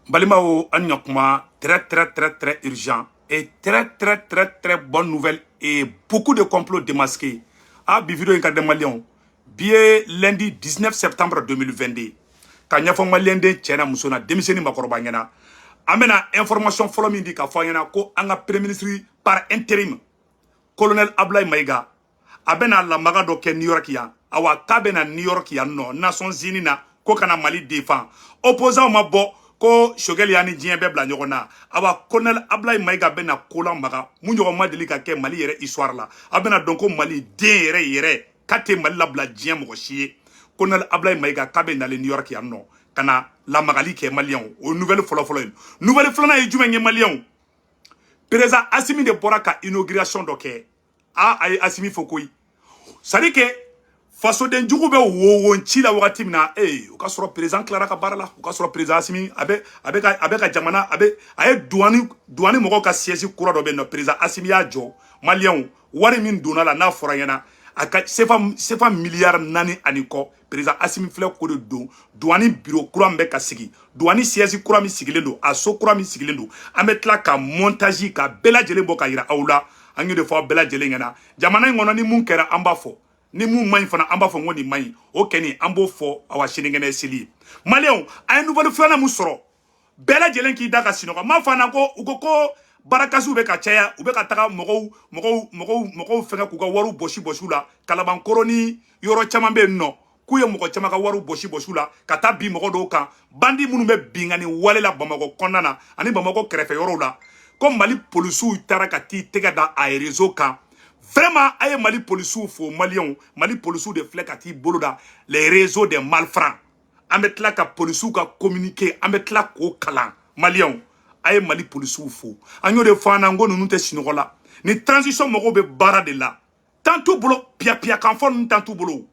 Balimao Anyokma, très urgent et très bonne nouvelle et beaucoup de complots démasqués. Ah, bivido en cadre malien. Bien lundi 19 septembre 2022. Quand y a malien de Tchena Moussona, démissionné Makorobanyana. Amena information follow mindi ka fanyana ko anga premier ministre par intérim. Colonel Ablaye Maïga. Abena la maga do ke New York ya. Awa kabena New York ya no. Nations Unies na ko kana Mali défend. Opposant ma bo ko Shogel yani djien be bla nyogona. Awa Colonel Ablaye Maïga bena kola maga. Mu nyogoma deli ka ke Mali yere histoire la. Abena donko Mali den yere. Kate Mali la bla djien mo chier. Colonel Ablaye Maïga kabe na le New York ya no. Kana la magali ke malien o nouvelle folo nouvelle flana e jumen ye malien président Assimi de Boraka inauguration doké ay Assimi fokoy sadi ke faso den jugu be wo nci la wakati mina o ka soro président Clara ka barala o ka soro président Assimi abe ka jamana abe ay douani moko ka siège kura do be no président Assimi ya jo malien wari min dona la na fora yana aka sefa milliard nani aniko président Assimi Fleur ko de douani bureau kura mbe ka sigi douani siège kura mi sigilendo aso kura mi sigilendo ametla ka montage ka bela jele boka ira awla anyu de fo bela jele ngana jamana ngono ni mun kera amba fo ni mun main fana amba fo ngoni main o keni ambo fo awa shiningene sili malion ay nouvelle flana musoro bela jele ki daga sinoka ma fana ko ukoko barakasu be ka caya ube ka taga mogo fenga ku ka waru boshi la kalaban koroni yoro chama be no kuye mogo chama ka waru boshi la kata bi mogo do kan bandi munu be bingani wale la Bamako konnana ani Bamako krefe yoro la comme Mali polisu tara ka ti tega da aérezo kan vraiment aye Mali polisu fo malion Mali polisu de flek ati boloda les réseaux des malfrats ametla ka polisu ka communiquer ametla ko kalan malion aye Mali polisu fo anyo de fana ngo nunu te sinogola ni transition mogo be bara de la tantou bolo pia kan fon tantou bolo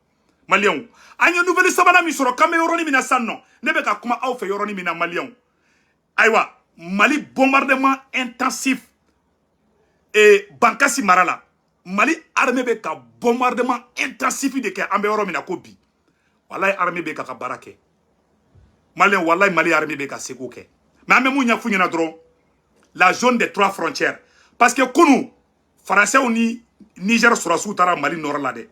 malion anyo nouvelle sabana mi soro kame yoroni mina sanno nebe ka kuma aw fe yoroni mina malion aywa Mali bombardement intensif et Bankasi Marala Mali armée be ka bombardement intensif de ke ambe yoroni mina ko bi wallahi armée be ka barake malion wallahi Mali armée be ka seko ke mais même on y a fouillé la zone des 3 frontières parce que nous français on ni Niger sur sous tara Mali nord là de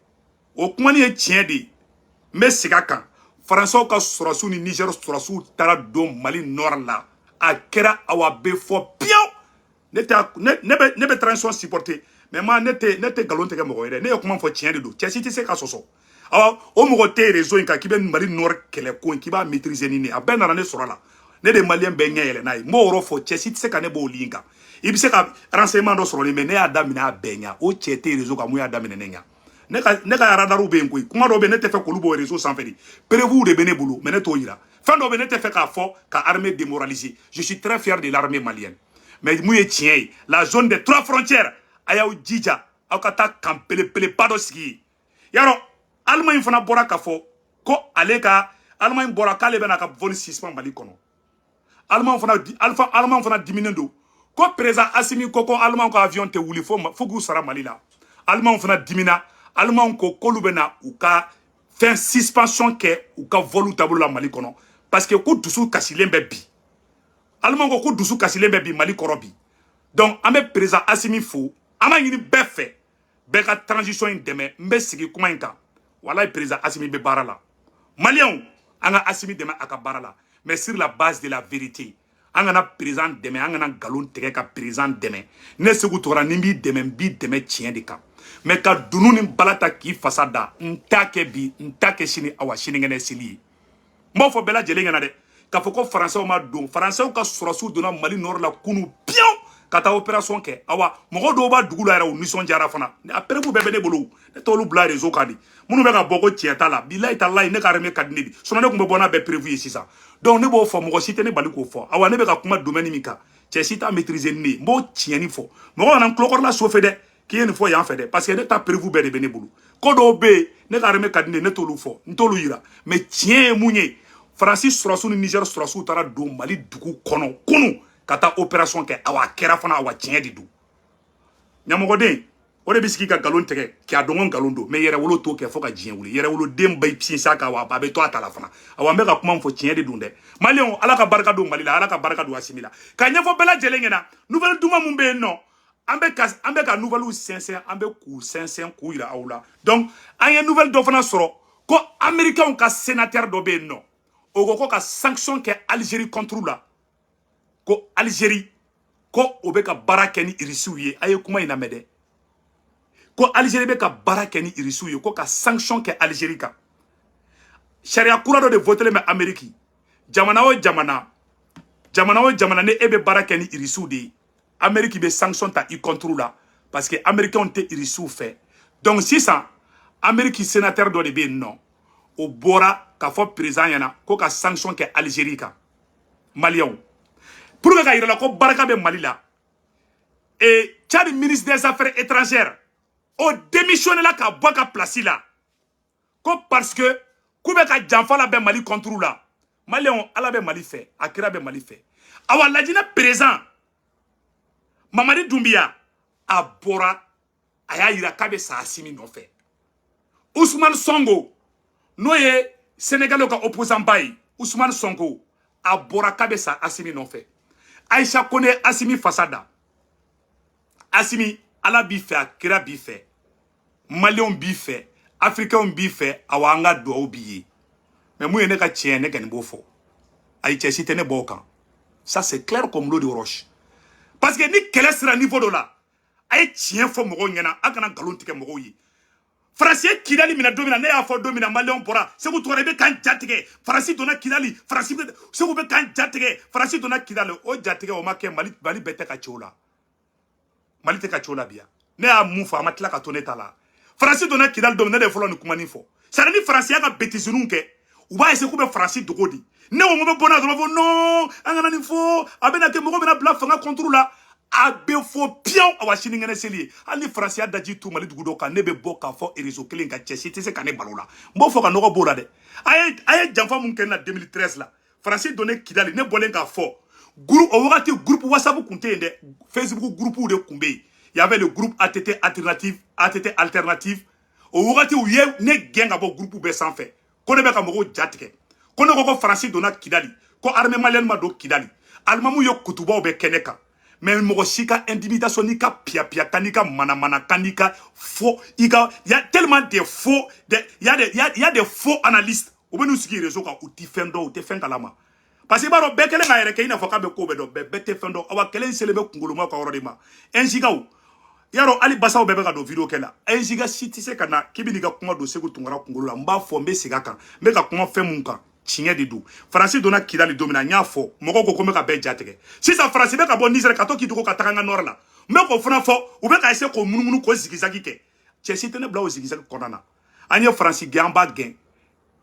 au kumani e tien de mais sigaka français ka sur sous ni Niger sur sous tara do Mali nord là a kera awa be fo pion ne be transition supporter mais moi nete galon tege mo ere ne kuma fo tien de do tien cité c'est ka soso awa o mo te réseau in ka ki ben Mali nord kele ko ki ba maîtriser ni a ben na ne sur là ne de malien be nyele nay mo ro fo chesi tse ka ne bo linga ibise ka renseignement do soro me ne adamina benya o chete réseau ka mu adamina nenya ne ka radaru be ngoi kuma do be ne te fe kolubo réseau sans faire prévu de bene bulu me ne to yira fin do be ne te fe ka fo ka armée démoralisée je suis très fier de l'armée malienne mais mu ye tien la zone des 3 frontières aya o jija akata kampele pas do ski yaro Allemagne fana bora ka fo ko aleka Allemagne bora ka le bena ka vol suspend Mali kono Allemand fana diminendo ko président Assimi koko allemand ko avion te wuli fo gu sara Mali la allemand fana dimina allemand ko kolubena ou ka fin suspension ke ou ka volu tabou la Mali kono parce que ko dusu kasilen be bi allemand ko dusu kasilen be bi Mali korobi donc amé président Assimi fo ama yini be fait be ka transition indeme mbe sigi kuma inka wallahi président Assimi be barala malien anga Assimi deme aka barala mais sur la base de la vérité angana président deme angana galon tege ka président deme ne segu tora nimbi deme tien de ka mais ka dunu ni balata ki fasada ntake shini awa shini ngene sili mo fo bela jele ngana de ka foko français o ma don français ka surasu dona Mali nord la kunu pion kata opération ke awa mogo do ba dugula era mission jara fana après vous bebe ne bolo ne tolu bla réseau kadi munu be ka boko tieta la billahi tallahi ne ka reme kadini sono ne kumbe bona be prévu ici ça donc ne bo fo mogo site ne bali ko fo awa ne be ka kuma domaine mika che site a maîtriser ne mbo tieni fo mogo nan klokor la so fede ki en fo yan fede parce que ne ta prévu be de bene bolo ko do be ne ka reme kadini ne tolu fo ntolu yira mais tien munye Francis Surasu ni Niger Surasu tara do Mali dugu kono kunu kata opération ke awa kera fana awa tien di du nyamogo den ore bisiki ka galon tege ki adongon galondo mais yere wolo to ke foka jien wuli yere wolo dem bay piensa ka wa ba be to atala fana awa me ka kuma fo tien de dunde malion ala ka barka do malila ala ka barka do asimila ka nyefo bela jelengena nouvelle duma mumbe no ambe ka nouvelle 500 ambe ku 500 ku ira awla donc anye nouvelle do fana soro ko américain ka sénateur do be no ogo ko ka sanction ke Algérie contre la ko Algérie ko obeka baraka ni irisuye aye kuma ina mede ko Algérie be ka baraka ni irisuye ko ka sanction ke Algérie ka sharia kura do de voter me Amérique jamana o jamana ne ebe baraka ni irisu de Amérique be sanction ta i contre la parce que américain ont été irisu fait donc si ça Amérique sénateur do de be non o bora ka fo président yana ko ka sanction ke Algérie ka Malion pour que ira la ko baraka be Mali la et Tchad ministre des affaires étrangères o démissionné la ka boka place là ko parce que koube ka janfa la be Mali contre la Malion ala be Mali fait akira be Mali fait awa ladina présent Mamadi Doumbia a bora aya ira kabe sa asimi no fait Ousmane Sonko noye Sénégal ka opposant bay Ousmane Sonko a bora kabe sa asimi no fait Aïcha connaît Assimi Fassada. Assimi, ala bi fait, akira bi fait. Malion bi fait, Africain bi fait, awanga do oublié. Mais moi, ne ka tien, ne ka fo. Aïcha si tene bokan. Ça, c'est clair comme l'eau de roche. Parce que ni quel est le niveau de là. Aïe tien fo moro nyana, akana galon tike moro yi. Français Kidali mina domina ne a fo domina Malion pora se vous trouvez kan jatike Français dona Kidali Français se vous be kan jatike Français dona Kidali o jatike o make Mali bete ka chola Mali te ka chola bia ne a mufa amatla ka toneta la Français dona Kidali domina de folo ni kumani fo ça ni Français ka betizunu ke ou ba ese ku be Français dogodi ne o mo be bona do non angana ni fo abena ke mo bena bla fanga contre la abe fo pion awa chini ngene seli ali français daji tout Mali dugudo ka nebe boka fo erizo kelen ka chesi te se kane balola mbo fo ka no bola de aye janfa mun ken na 2013 la français donné Kidali ne bolen ka fo groupe o wakati groupe WhatsApp kunte de Facebook groupe de kumbe il y avait le groupe ATT alternative o wakati où ye ne genga bo groupe be sans fait ko ne be ka mo jatike ko ne ko français donné Kidali ko armée malienne ma do Kidali almamu yo kutuba be keneka mais mogoshika intimidation nika pia kanika mana kanika faux il y a tellement de faux il y a des faux analystes au benu siki réseau ka uti fendo ou te fenkalama parce que baro bekele nga yereke ina foka be ko be do be te fendo awa kelen selebe kunguluma ka orodima enjigaw yaro ali basaw bebe ka do video kela enjiga siti se kana kibini ka kuma do segu tungara kungulula mba fo mbe sigaka mbe ka kuma femunka Chien de dou. Français donna Kidali domina nyafo. Moko ko me ka be jatege. Si ça français be ka bon Niger ka to ki duko ka takanga nord la. Me ko funa fo ou be ka ese ko munumunu ko zigizagi ke. Chesi tene bla o zigizagi konana. Anye français gen ba gen.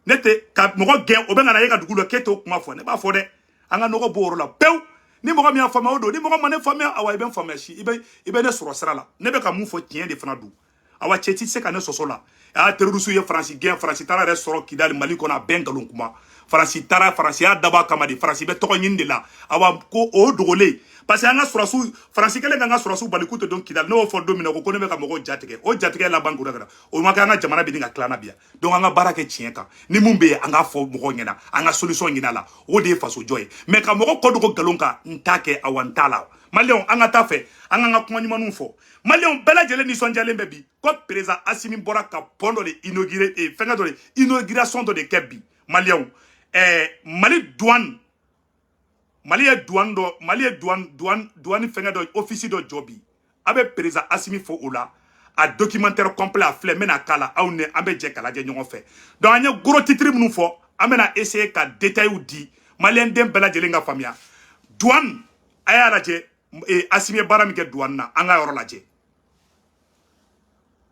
Nete ka moko gen o be ngana ye ka dugulo keto kuma fo ne ba fo de. Anga no ko boro la. Pew ni moko mi afama odo ni moko mane fami awa ibe fami shi ibe ne soro sera la. Ne be ka mu fo tien de fana dou. Awa cheti se ka ne soso la. A terrorisou ye français gen français tara re soro Kidali Mali kona bengalon kuma. Français tara français ya daba kamadi français be toko nyinde la awa ko o dogole parce que anga surasu français kele nga surasu balikuto donc Kidali no fo domina ko be ka mogo jatike o jatike la banku daga o maka anga jamana be dinga klana bia donc anga baraka tienka ni mumbe anga fo mogo nyena anga solution nyina la o de faso joy mais ka mogo ko dogo galonka ntake awantala Malion anga tafe anga kuma nyuma fo Malion bela jele ni sonjale mbebi ko président Assimi Bora ka pondo le inaugurer et fenga do inauguration de Kebbi Malion Mali douane fenga do officier do jobi abe président Assimi fo ola a documentaire complet a flemme na kala awne abe je kala je nyongo fe donc anya gros titre munu fo amena essayer ka détail ou di malien dem bela jele nga famia douane aya la je Assimi Bara mi ke douane na anga yoro la je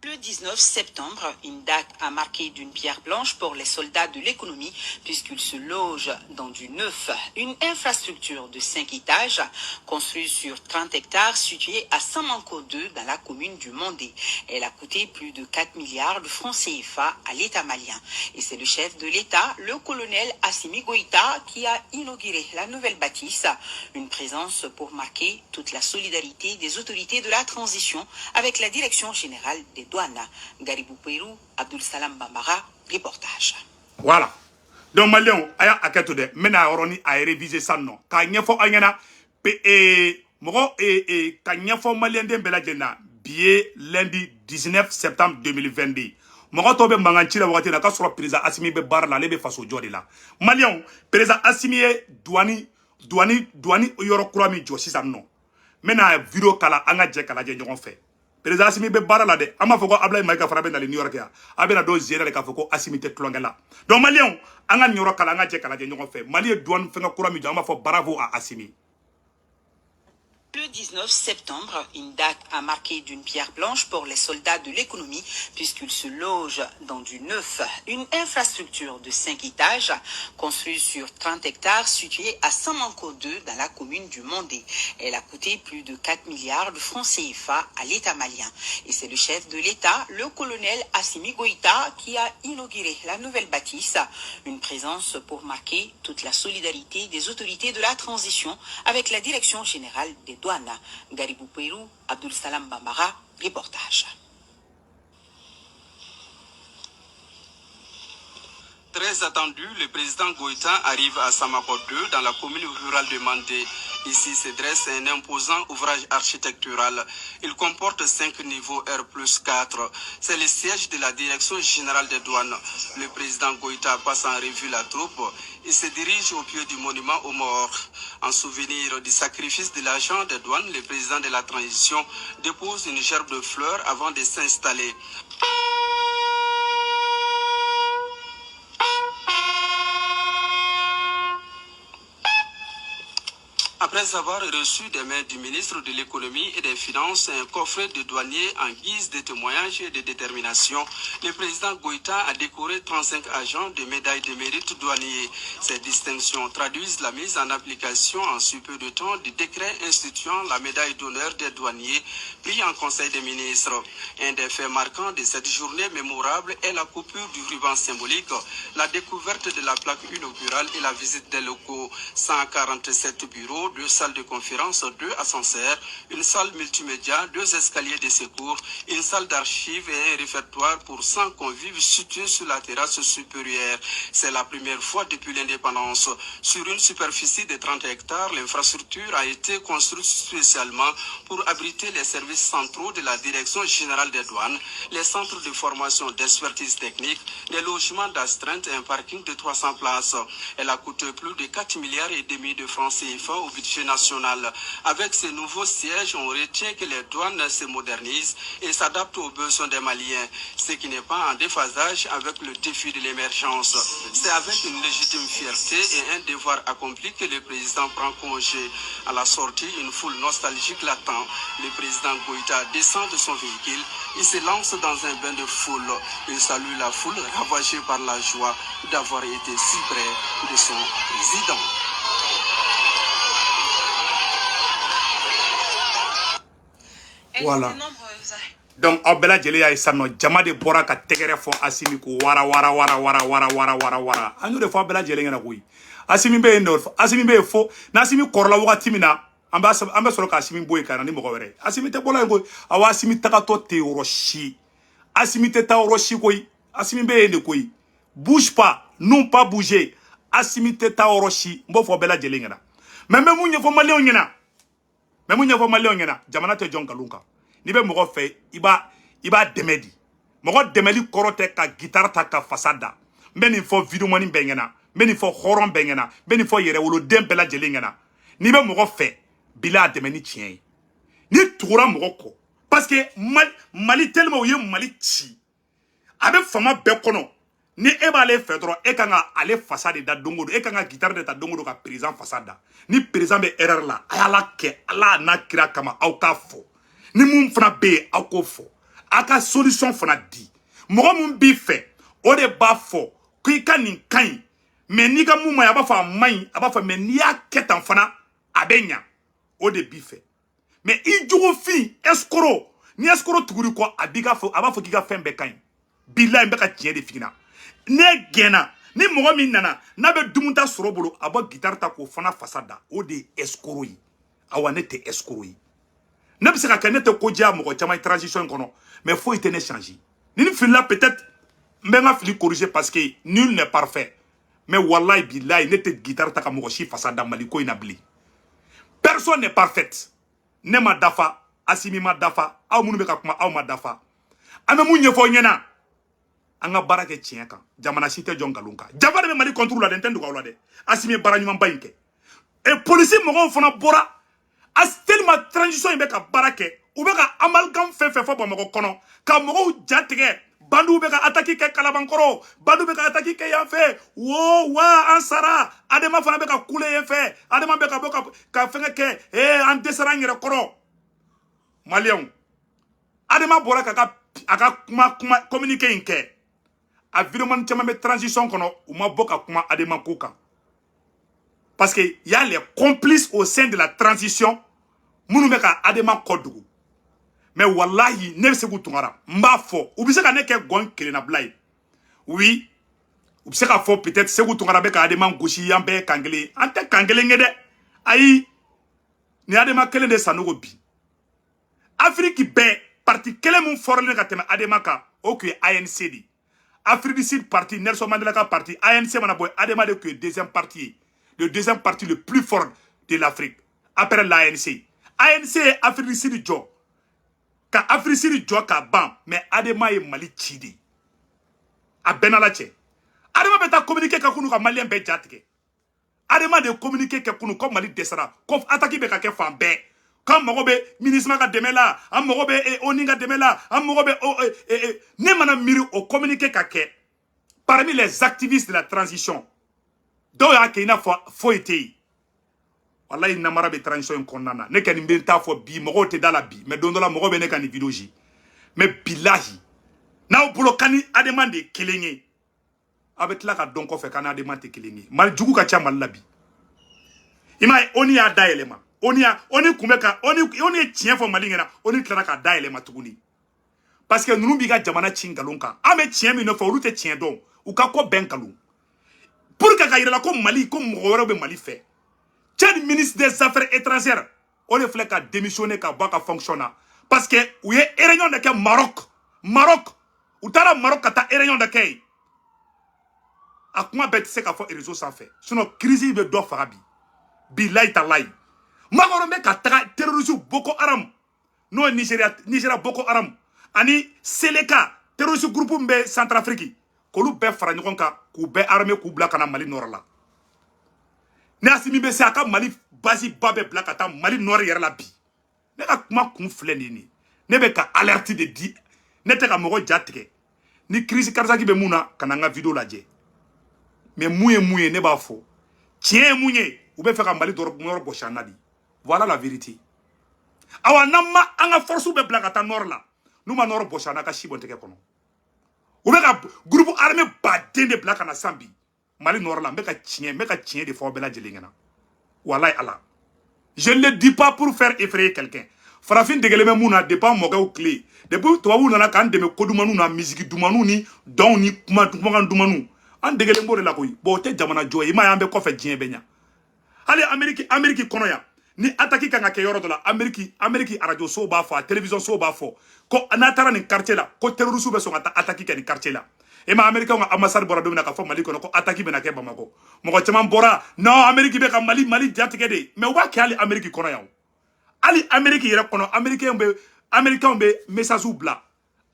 Le 19 septembre, une date a marqué d'une pierre blanche pour les soldats de l'économie puisqu'ils se logent dans du neuf, une infrastructure de 5 étages construite sur 30 hectares située à Samanko 2 dans la commune du Mandé. Elle a coûté plus de 4 milliards de francs CFA à l'État malien. Et c'est le chef de l'État, le colonel Assimi Goïta, qui a inauguré la nouvelle bâtisse, une présence pour marquer toute la solidarité des autorités de la transition avec la direction générale des douanes. Garibou Pérou, Abdul Salam Bambara, reportage. Voilà. Donc, Malion, aya aketo de, mena oroni a révisé ça non. Ka nyefo anyana, mogo ka nyefo malien den belajena, biye lundi 19 septembre 2022. Mogo tobe manganchi la wakati na kasura président Assimi be bar la lebe faso jodi la. Malion, président Assimi douani yoro kura mi jo sisan non. Mena video kala anga je kala je nyon fait. Président Assimi be bara la de ama foko Ablaye Maïga Farabe dans le New York ya abena do zera de ka foko Assimi te tlongela donc malien anga nyoro kala anga je kala je nyoko fe mali douane fenga kura mi ama fo bravo à Assimi. Le 19 septembre, une date a marqué d'une pierre blanche pour les soldats de l'économie puisqu'ils se logent dans du neuf, une infrastructure de 5 étages construite sur 30 hectares située à Samanko 2 dans la commune du Mandé. Elle a coûté plus de 4 milliards de francs CFA à l'État malien. Et c'est le chef de l'État, le colonel Assimi Goïta, qui a inauguré la nouvelle bâtisse, une présence pour marquer toute la solidarité des autorités de la transition avec la direction générale des douanes. Garibou Pérou, Abdul Salam Bambara, reportage. Très attendu, le président Goïta arrive à Samako 2 dans la commune rurale de Mandé. Ici se dresse un imposant ouvrage architectural. Il comporte 5 niveaux R+4. C'est le siège de la direction générale des douanes. Le président Goïta passe en revue la troupe et se dirige au pied du monument aux morts. En souvenir du sacrifice de l'agent des douanes, le président de la transition dépose une gerbe de fleurs avant de s'installer. Après avoir reçu des mains du ministre de l'économie et des finances un coffret de douaniers en guise de témoignage et de détermination, le président Goïta a décoré 35 agents de médailles de mérite douaniers. Ces distinctions traduisent la mise en application en si peu de temps du décret instituant la médaille d'honneur des douaniers pris en Conseil des ministres. Un des faits marquants de cette journée mémorable est la coupure du ruban symbolique, la découverte de la plaque inaugurale et la visite des locaux. 147 bureaux, 2 salles de conférence, 2 ascenseurs, une salle multimédia, 2 escaliers de secours, une salle d'archives et un réfectoire pour 100 convives situés sur la terrasse supérieure. C'est la première fois depuis l'indépendance. Sur une superficie de 30 hectares, l'infrastructure a été construite spécialement pour abriter les services centraux de la Direction générale des douanes, les centres de formation d'expertise technique, des logements d'astreinte et un parking de 300 places. Elle a coûté plus de 4 milliards et demi de francs CFA au budget national. Avec ces nouveaux sièges, on retient que les douanes se modernisent et s'adaptent aux besoins des Maliens, ce qui n'est pas en déphasage avec le défi de l'émergence. C'est avec une légitime fierté et un devoir accompli que le président prend congé. À la sortie, une foule nostalgique l'attend. Le président Goïta descend de son véhicule, il se lance dans un bain de foule. Il salue la foule ravagée par la joie d'avoir été si près de son président. Voilà. Donc, Abela Djelia et Sano, Jama de Bora ka tegere fo Assimi ko wara. Anyo de fo Abela Djelia na kui. Assimi be endo, Assimi be fo, na Assimi korla wakati mina, amba soro ka Assimi boy kana ni moko were. Assimi te bola ngo, awa Assimi takato te oroshi. Assimi te ta oroshi koi, Assimi be ende koi. Bouge pas, non pas bouger. Assimi te ta oroshi, mbo fo Abela Djelia na. Même munye fo Malien ngena. Mais mon y'a Malien ngena, jamana te John Kalunka. Ni be mogo fe, iba demedi. Mogo demedi korote ka guitare ta ka fasada. Mbeni fo video mani bengena, mbeni fo horon bengena, mbeni fo yere wolo dem bela jelingena. Ni be mogo fe, bila demeni tien. Ni toura mogo ko. Parce que Mali tellement ye Mali chi. Abe fama be kono. Ni e ba le fedro e kanga ale façade da dongodo e kanga guitare de ta dongodo ka président façade ni président be erreur la ayala ke ala na kira kama au ka fo ni mum fana be au ko fo aka solution fana di mɔgɔ mun b'i fɛ o de b'a fɔ k'i ka nin ka ɲi mais n'i ka mun ma ɲi a b'a fɔ a man ɲi a b'a fɔ mais n'i y'a kɛ tan fana a bɛ ɲa o de b'i fɛ mais i jogofin escroc ni escroc tuguri kɔ a b'a fɔ k'i ka fɛn bɛɛ ka ɲi bilahi n bɛ ka tiɲɛ de f'i ɲɛna ne gɛnna ni mɔgɔ min nana n'a bɛ dumuni sɔrɔ bolo a bɔ guitare ta k'o fana fasa da o de ye escroc ye awa ne tɛ escroc ye ne bɛ se ka kɛ ne tɛ ko diya mɔgɔ caman ye transition kɔnɔ mais foyi tɛ ne changer ni ne filila peut-être n bɛ n ka fili corriger parce que nul n'est parfait mais wallahi bilahi ne tɛ guitare ta ka mɔgɔ si fasa da Mali ko in na bilen personne n'est parfaite ne ma dafa Asimi ma dafa aw minnu bɛ ka kuma aw ma dafa an bɛ mun ɲɛfɔ ɲɛna an ka baara kɛ tiɲɛ kan jamana si tɛ jɔ nkalon kan jafa de bɛ Mali contre la dɛ n tɛ dogo aw la dɛ Asimi ye baara ɲumanba in kɛ et police mɔgɔw fana bɔra tellement transition in bɛ ka baara kɛ u bɛ ka amalgame fɛn fɛn fɔ Bamakɔ kɔnɔ ka mɔgɔw ja tigɛ bandiw bɛ ka attaque kɛ Kalabankɔrɔ bandiw bɛ ka attaque kɛ yan fɛ wo wa an sara Adama fana bɛ ka kule yan fɛ Adama bɛ ka bɔ ka fɛngɛ kɛ an dɛsɛra an yɛrɛ kɔrɔ Maliens Adama bɔra a ka kuma communiqué in kɛ a vidéoman caman bɛ transition kɔnɔ u ma bɔ ka kuma Adama ko kan parce que y a les complices au sein de la transition minnu bɛ ka Adama kɔ dugu mais wallahi ne bɛ se k'u tungara n b'a fɔ u bɛ se ka ne kɛ gɔn kelenna bila ye oui u bɛ se k'a fɔ peut-être Segu Tunkara bɛ ka Adama gosi an bɛɛ ye kan kelen an tɛ kan kelen ye dɛ ayi ni Adama kelen de sanogo bi Afrique bɛɛ parti kelen mun fɔrɔlen ka tɛmɛ Adama kan o tun ye ANC de Afrique du Sud parti Nelson Mandela ka parti ANC mana bɔ Adama de tun ye deuxième parti le deuxième parti le plus fort de l'Afrique après l'ANC ANC ye Afrique du Sud jɔ ka Afrique du Sud jɔ ka ban mais Adama ye Mali ci de a bɛnna la cɛ Adama bɛ taa communiquer kɛ kunu ka Malien bɛɛ ja tigɛ Adama de communiquer kɛ kunu ko Mali dɛsɛra ko attaque bɛ ka kɛ fan bɛɛ k'an mago bɛ MINUSMA ka dɛmɛ la an mago bɛ ONU ka dɛmɛ la an mago bɛ ne mana miiri o communiquer ka kɛ parmi les activistes de la transition dɔw y'a kɛ i n'a fɔ foyi tɛ yen wallahi namara bɛ transition in kɔnɔna na ne kɔni bɛ taa fɔ bi mɔgɔw tɛ da la bi mais don dɔ la mɔgɔw bɛ ne ka nin vidéo ji mais bilahi n'aw bolo kan ni Adama de ye kelen ye a bɛ tila ka dɔn kɔfɛ kan ni Adama tɛ kelen ye Mali jugu ka ca Mali la bi i m'a ye ONU y'a dayɛlɛma ONU kun bɛ ka ONU ye tiɲɛ fɔ Mali ɲɛna ONU tilara k'a dayɛlɛma tuguni parce que ninnu b'i ka jamana ci nkalon kan an bɛ tiɲɛ min nɔfɛ olu tɛ tiɲɛ dɔn u ka ko bɛn nkalon pour que ka yirala ko Mali ko mɔgɔ wɛrɛw bɛ Mali fɛ Tchad ministre des affaires étrangères o de filɛ ka démissionner ka bɔ a ka fonction na parce que u ye réunion de kɛ Maroc u taara Maroc ka taa réunion de kɛ yen a kuma bɛɛ tɛ se ka fɔ réseau sanfɛ sinon crise bɛ dɔ faga bi bilahi talahi Makɔrɔ bɛ ka taga terroriste Boko Haram n'o ye Nigeria Boko Haram ani Seleka terroriste groupe min bɛ Centrafrique k'olu bɛɛ fara ɲɔgɔn kan k'u bɛɛ armé k'u bila ka na Mali nord la ne Asimi bɛ se a ka Mali base ba bɛɛ bila ka taa Mali nord yɛrɛ la bi ne ka kuma kun filɛ nin ye ne bɛ ka alerte de di ne tɛ ka mɔgɔ ja tigɛ ni crise karisaki bɛ mun na ka na n ka vidéo lajɛ mais mun ye ne b'a fɔ tiɲɛ ye mun ye u bɛ fɛ ka Mali nord bɔsi an na de voilà la vérité awa n'an ma an ka force bɛɛ bila ka taa nord la n'u ma nord bɔsi an na ka si bɔn tɛgɛ kɔnɔ u bɛ ka groupe armé baden de bila ka na san bi Mali nord la n bɛ ka tiɲɛ de fɔ bɛɛ lajɛlen ɲɛna wallahi ala je ne le dis pas pour faire effrayer quelqu'un farafin degelen bɛ mun na depuis an mɔkɛw tile depuis tubabuw nana k'an dɛmɛ ko dumaniw na misiki dumaniw ni dɔnw ni kumakan dumaniw an degelen b'o de la koyi bon o tɛ jamana jɔ ye i m'a ye an bɛ kɔfɛ diɲɛ bɛ ɲa hali Amérique kɔnɔ yan ni attaque kan ka kɛ yɔrɔ dɔ la Amérique radio sow b'a fɔ a télévision sow b'a fɔ ko n'a taara nin quartier la ko terroriste bɛ sɔn ka taa attaque kɛ nin quartier la e ma Américain ka ambassade bɔra don min na ka fɔ Mali kɔnɔ ko attaque bɛna kɛ Bamako mɔgɔ caman bɔra non Amérique bɛ ka Mali jatigɛ de mais u b'a kɛ hali Amérique kɔnɔ yan hali Amérique yɛrɛ kɔnɔ Américain bɛ message bila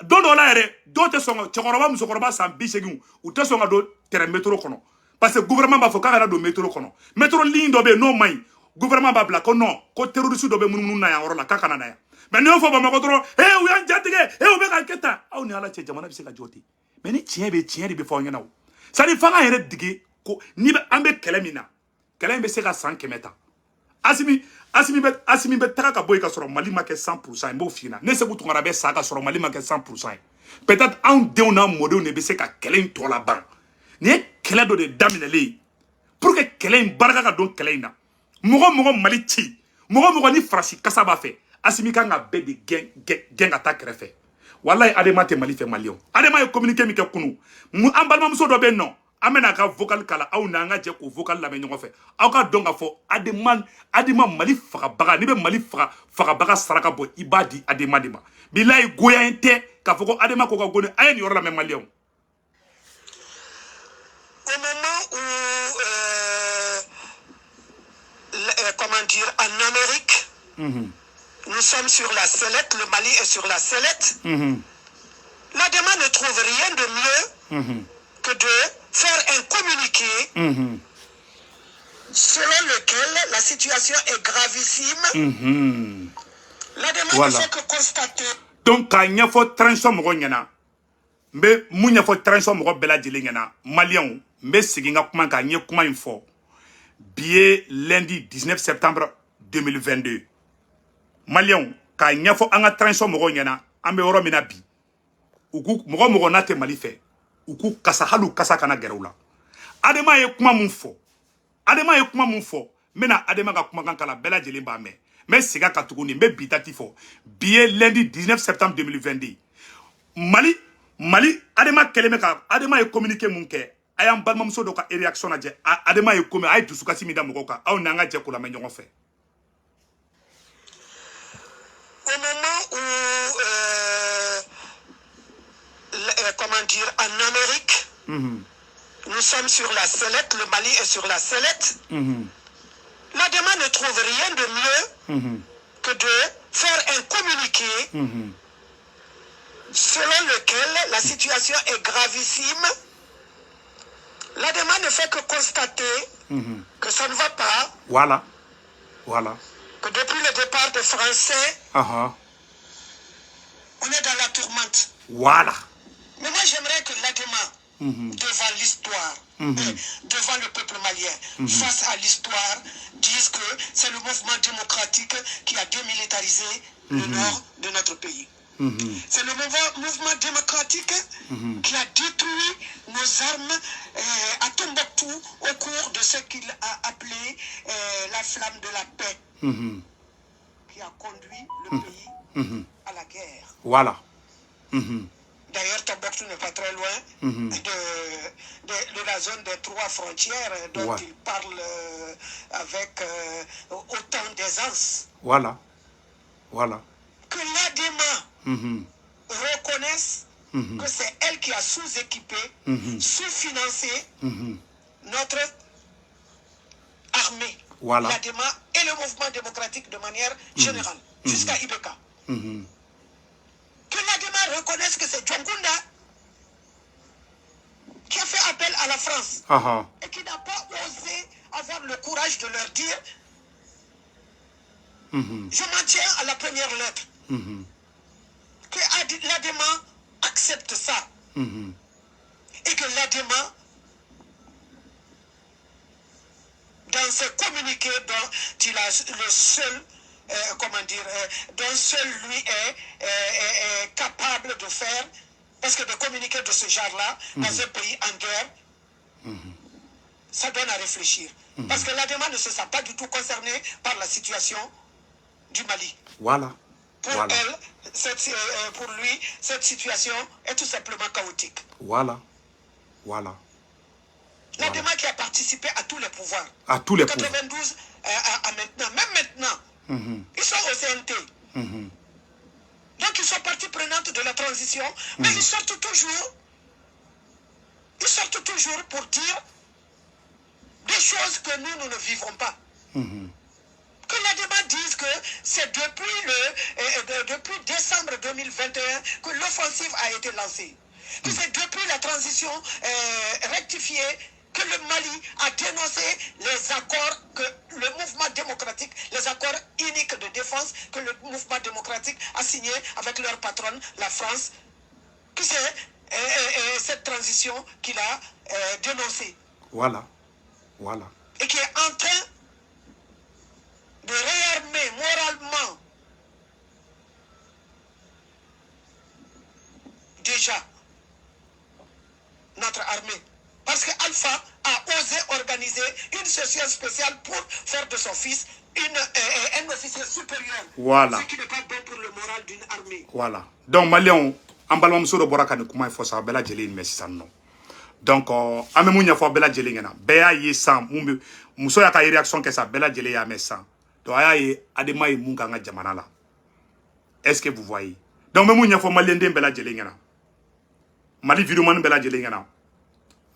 don dɔ la yɛrɛ dɔw tɛ sɔn cɛkɔrɔba musokɔrɔba san 80 u tɛ sɔn ka don terrain métro kɔnɔ parce que gouvernement b'a fɔ k'a kana don métro kɔnɔ métro ligne dɔ bɛ yen n'o man ɲi gouvernement b'a bila ko non ko terroriste dɔ bɛ munumunu na yan yɔrɔ la k'a kana na yan mais n'i y'o fɔ Bamako dɔrɔn u y'an jatigɛ u bɛ ka kɛ tan aw ni ala cɛ jamana bɛ se ka jɔ ten mais ni tiɲɛ de bɛ fɔ aw ɲɛna o c'est à dire f'an ka yɛrɛ dege ko ni an bɛ kɛlɛ min na kɛlɛ in bɛ se ka san 100 ta Asimi be taga ka boy ka soro Mali ma ke 100% mbo fina ne se butu ngara be sa ka soro Mali ma ke 100% peut-être en denw na modew ne be se ka kɛlɛ in tɔ la ban ni ye kɛlɛ dɔ de daminɛlen ye pour que kɛlɛ in barika ka don kɛlɛ in na mɔgɔ Mali ci mɔgɔ ni farasi kasa b'a fɛ Asimi kan ka bɛɛ de gɛn ka taa kɛrɛfɛ wallahi Adema tɛ Mali fɛ Malien Adema ye communiqué min kɛ kunu an balimamuso dɔ bɛ yen nɔ an bɛna ka vocal kala aw na an ka jɛ k'o vocal lamɛn ɲɔgɔn fɛ aw ka dɔn ka fɔ Adema Mali fagabaga ni bɛ Mali fagabaga saraka bɔ i b'a di Adema de ma bilahi goya in tɛ k'a fɔ ko Adema ko ka goni a ye nin yɔrɔ lamɛn Malien au moment où comment dire en Amérique nous sommes sur la sellette, le Mali est sur la sellette. L'Adema ne trouve rien de mieux que de faire un communiqué selon lequel la situation est gravissime. L'Adema ne fait que constater. Donc, quand il y a une transition, mais mun y a une transition, Malien, mais c'est qu'il y a une fois. Billet lundi 19 septembre 2022. Malien, quand il y a une transition, ambe oro mina bi uku mogo na te Mali fe uku kasa halu kasa kana gerula Adema ye kuma mun fo mena Adema ka kuma kan kala bela jelen ba me siga ka tuguni me bitati fo billet lundi 19 septembre 2022 Mali Adema keleme ka Adema ye communiqué mun ke ayam balmamuso do ka réaction na je Adema ye comme ay dusukasi mi da mogo ka aw nanga je ko la me ñongo fe au moment où comment dire en Amérique nous sommes sur la sellette, le Mali est sur la sellette. L'Adema ne trouve rien de mieux que de faire un communiqué selon lequel la situation est gravissime. L'Adema ne fait que constater que ça ne va pas. Voilà. Que depuis le départ des Français, on est dans la tourmente. Voilà. Mais moi, j'aimerais que l'Adema, devant l'histoire, devant le peuple malien, face à l'histoire, dise que c'est le mouvement démocratique qui a démilitarisé le nord de notre pays. C'est le mouvement démocratique qui a détruit nos armes à Tombouctou au cours de ce qu'il a appelé la flamme de la paix, qui a conduit le pays à la guerre. Voilà. D'ailleurs, Tombouctou n'est pas très loin de la zone des trois frontières dont il parle avec autant d'aisance. Voilà. Que l'Adema reconnaisse que c'est elle qui a sous-équipé, sous-financé notre armée. Voilà. L'Adema et le mouvement démocratique de manière générale, jusqu'à Ibeka. Que l'Adema reconnaisse que c'est Djongunda qui a fait appel à la France et qui n'a pas osé avoir le courage de leur dire je m'en tiens à la première lettre. Que l'Adema accepte ça. Et que l'Adema, dans ses communiqués dont il a le seul, dont seul lui est capable de faire, parce que de communiquer de ce genre-là, dans un pays en guerre, ça donne à réfléchir. Parce que l'Adema ne se sent pas du tout concerné par la situation du Mali. Voilà. Pour elle, pour lui, cette situation est tout simplement chaotique. Voilà. L'Adema qui a participé à tous les pouvoirs. À tous les 92 à maintenant, même maintenant, ils sont au CNT. Donc ils sont partie prenante de la transition, mais ils sortent toujours pour dire des choses que nous ne vivrons pas. Que l'Adema dise que c'est depuis décembre 2021 que l'offensive a été lancée. Que c'est depuis la transition rectifiée que le Mali a dénoncé les accords que le mouvement démocratique, les accords uniques de défense que le mouvement démocratique a signé avec leur patronne, la France. Que c'est cette transition qu'il a dénoncée. Voilà. Et qui est en train déjà notre armée. Parce que Alpha a osé organiser une session spéciale pour faire de son fils un officier supérieur. Voilà. Ce qui n'est pas bon pour le moral d'une armée. Voilà. Donc, Maliens, en balamuso de Boraka ne comment il faut ça, Bella Jelly, mais c'est ça non. Donc, en même temps, il faut Bella Jelly, Béa y est sans, Mousso y a une réaction que ça, Bella Jelly a mis sans. Donc, il y a Adema et Munganga Jamanala. Est-ce que vous voyez? Donc, même il faut Malien de Bella Jelly, Mali Viruman Bella Jelly,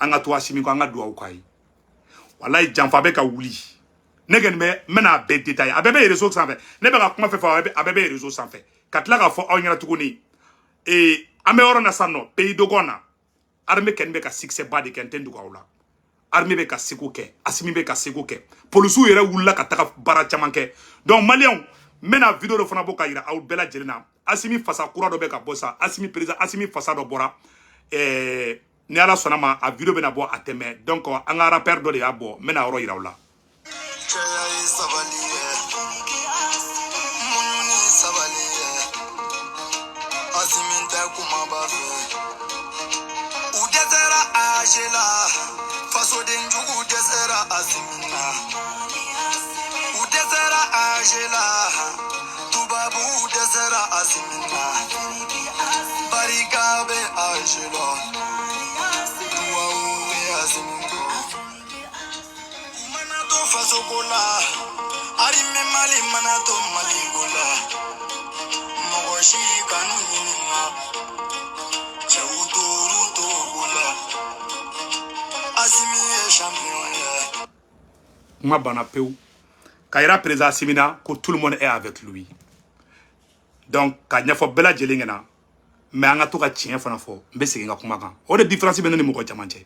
Anga toi, Simiko, Anga Dua Ukai. Voilà, il j'en fais qu'à ouli. Negen me mena be détail abebe réseau sans fait ne ba kuma fait abebe réseau sans fait katla ka fo awnyana tukuni e ameoro na sanno pays dogona armée ken be ka succès ba de ken tendu ko la armée be ka siko ke asimi be ka siko ke polisu yere wulla ka taka bara chamanke donc malien mena vidéo do fana boka ira aw bela jelina asimi fasa kura do be ka bossa asimi président asimi fasa do bora ni ala sonama a vidéo be na bo ateme donc anga rappeur do de abo mena oro ira wala ma banapeu Kaira présent Simina que tout le monde est avec lui. Donc quand il faut bela jelingena mais anga to ka tien fana fo mbe seginga kuma kan o de différence be no ni mo ko chamanche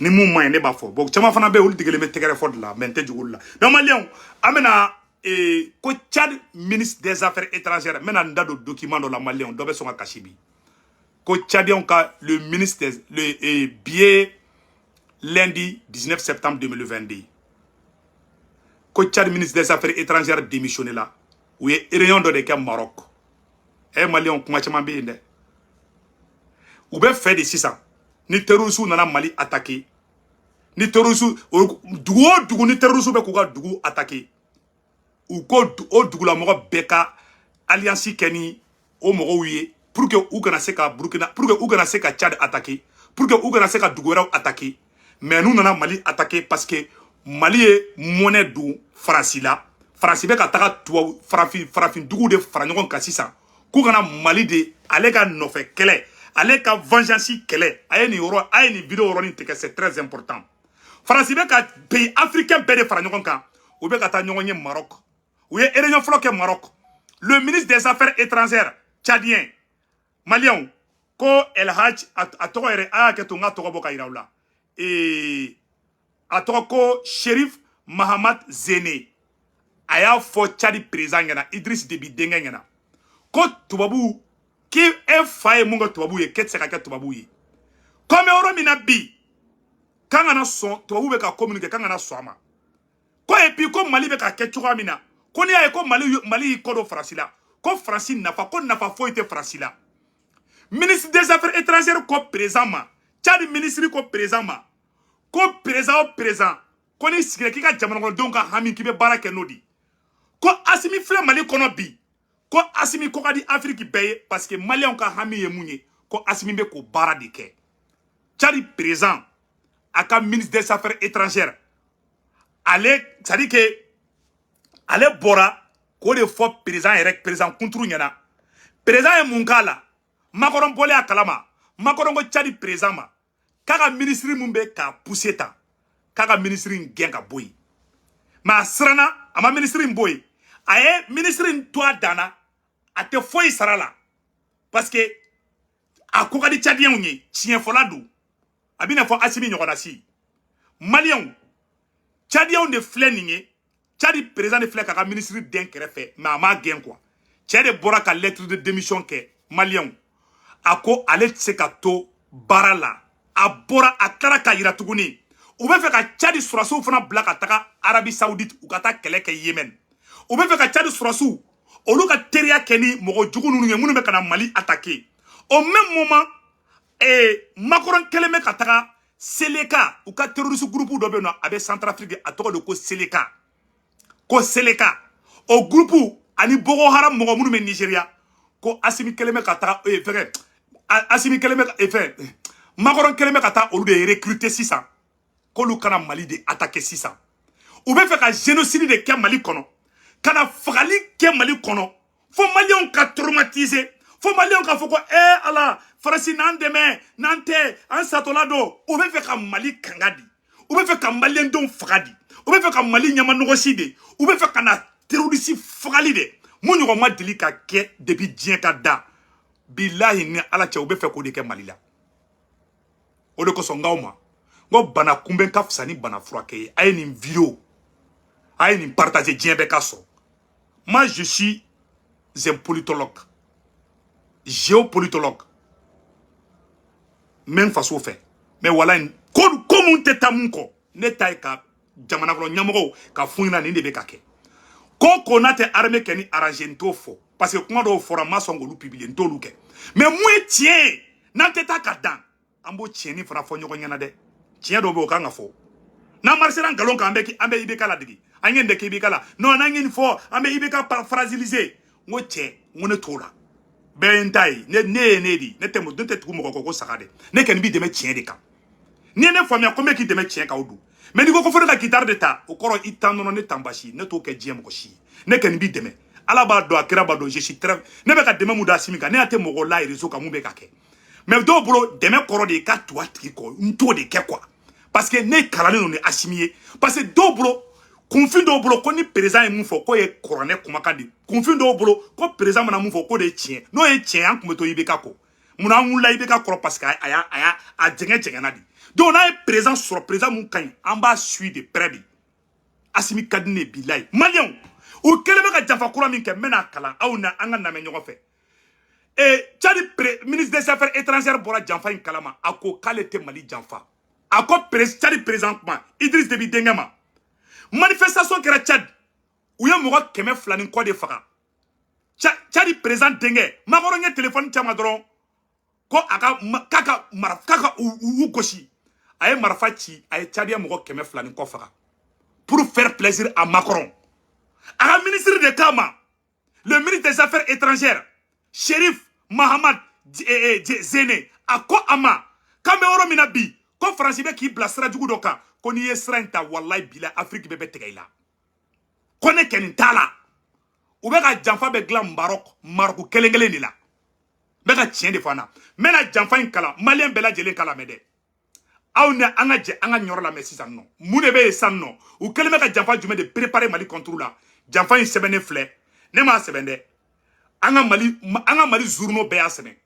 ni mu moyen ne ba fo bo chama fana be ul digele me tegere fo de la mente jugula donc malien amena ko Tchad ministre des affaires étrangères mena ndado document do la malien do be so ka kashibi ko Tchadien ka le ministre le billet lundi 19 septembre 2022 ko Tchad ministre des affaires étrangères démissionné là ou est réunion de ke Maroc et malien kuma chama be inde ou be fait de 600 ni terroristes nana Mali attaqué ni terroristes dugu ni terroristes be ko ga dugu attaqué ou ko o dugu la mo beka alliance keni o mo wiye pour que ou kana se ka Burkina pour que ou kana se ka Tchad attaqué pour que ou kana se ka dugu raw attaqué mais nous nana Mali attaqué parce que Mali est monnaie du Francila France be ka taga tuwa farafin dugu de faranyon ka sisan ku kana Mali de ale ka nofe kele ale ka vengeance kele aye ni yoro aye ni vidéo yoro ni teke c'est très important France be ka pays africain be de faranyon ka ou be ka ta nyonye Maroc ou ye réunion floqué Maroc le ministre des affaires étrangères tchadien malien ko El Hadj atoko ere aya ke tunga toko boka iraula atoko Chérif Mahamad Zene aya fo Tchadi président ngana Idriss Déby dengue ngana ko tubabu ki e faye munga tubabu ye ketse ka tubabu ye comme euro mina bi kanga na son tubabu be ka communiquer kanga na soama ko et puis ko Mali be ka ketchuga mina ko ni ay ko Mali ko do Francila ko Franci nafa ko nafa fo ite Francila ministre des affaires étrangères ko président ma Tchad ministre ko président ma ko président ko ni sigre ki ka jamana ko donc hami ki be barake nodi ko asimi fle Mali kono bi ko asimi ko kadi Afrique paye parce que Malien ka hami ye munye ko asimi be ko bara de ke Tchad président aka ministre des affaires étrangères ale ça dit que ale bora ko de fo président kunturu nyana président e munkala makoron bolé akalama makoron ko Tchad président ma kaka ministre mumbe ka pousser ta kaka ministre ngenga boy ma srana ama ministre boy aye ministre toi dana ate foyi sarala parce que a ko kadi Tchadien unye chien foladu abina fo asimi nyogona si malien Tchadien de fleninge Tchadi président de flek kaka ministre den krefe ma ma gen quoi Tchade bora ka lettre de démission ke malien ako ale tsekato barala a bora a klara ka yira tuguni ou be fe ka Tchadi surasu fana blaka taka Arabie Saoudite ou kata kele ke Yemen ou be fe ka Tchadi surasu olu ka teria keni mogo jugu nunu munu be kana Mali attaquer au même moment Macron keleme kataka Seleka ou ka terroriste groupe do be no abe Centrafrique atoko de ko Seleka. Ko Seleka au groupe ani Boko Haram mo munu me Nigeria ko Assimi keleme kataka fere Assimi keleme Macron keleme kataka olu de recruter 600 ko lu kana Mali de attaquer 600 ou be fait ka génocide de ke Mali kono kana fagali ke Mali kono fo Malion ka traumatiser fo Malion ka foko ala Farasi nan deme nante an satolado ou be fait ka Mali kangadi ou be fait ka Malien don fagadi ou be fait ka Mali nyama nogoside ou be fait ka na terroriste fagali de mo nyugo ma deli ka ke depuis dien ka da billahi ni ala che ou be fait ko de ke Mali la o de ko so ngawma ngo bana kumben ka fsani bana frake ay ni vidéo ay ni partager dien be ka so. Moi je suis un politologue géopolitologue même façon fait mais voilà comme teta munko ne tay ka jamana ko nyamogo ka funina ni de be ka ke ko na te armée keni arrangento fo parce que kuma do fora masongo lu publier ntolu ke mais moi tien na teta ka dan ambo tien ni fara fo nyoko nyana de tien do be ka nga fo na marcela ngalon ka ambe ibeka la digi anyende ke ibeka la non na ngin fo ambe ibeka paraphrasiliser ngo tien ngone tola bentai ne di ne temo donte tuku moko ko sakade ne ken bi deme tien de ka ni ne famia ko me ki deme tien ka odu mais ni ko fo ka guitare de ta o koro itano ne tambashi ne to ke jiem ko shi ne ken bi deme ala ba do akira ba do je suis très ne be ka deme muda simika ne ate moko la rezo ka mu be ka ke mais do bolo deme koro de ka to atiki ko nto de ke quoi parce que ne kalane no ne assimilé parce que do bolo confin do bolo ko ni président mu fo ko e coroner kuma kadi confin do bolo ko président mana mu fo ko de tien no e tien an kumeto ibeka ko muna nla ibeka ko parce que aya a djenge na di donc na e président sur président mu kan en bas suit de près bi Assimi kadine bilay malion o kelebe ka jafa kura min ke mena kala aw na anga na me nyogo fe et Tchadi ministre des affaires étrangères bora janfa in kalama ako kalete Mali janfa ako Tchadi présentement Idriss Déby Dengama manifestation kera Tchad ou ya mogo keme flani ko de faga Tchadi président Dengé magoro nye téléphone chama dron ko aka kaka marafaka ou goshi aye marafachi aye Tchadia mogo keme flani ko faga pour faire plaisir à Macron à ministre de Kama le ministre des affaires étrangères Chérif Mahamad Zene ako ama kame oro minabi ko francibe ki blasra jugu doka ko ni yesrenta wallahi bila Afrique bebe tegaila ko ne ken tala u be ka janfa be glam Maroc kelengele ni la be ka tien de fana mena janfa in kala malien bela jele kala mede awne anga je anga nyoro la messi sanno mune be sanno u keleme ka janfa jume de préparer Mali contre la janfa in sebene fle ne ma sebende anga Mali journaux be asene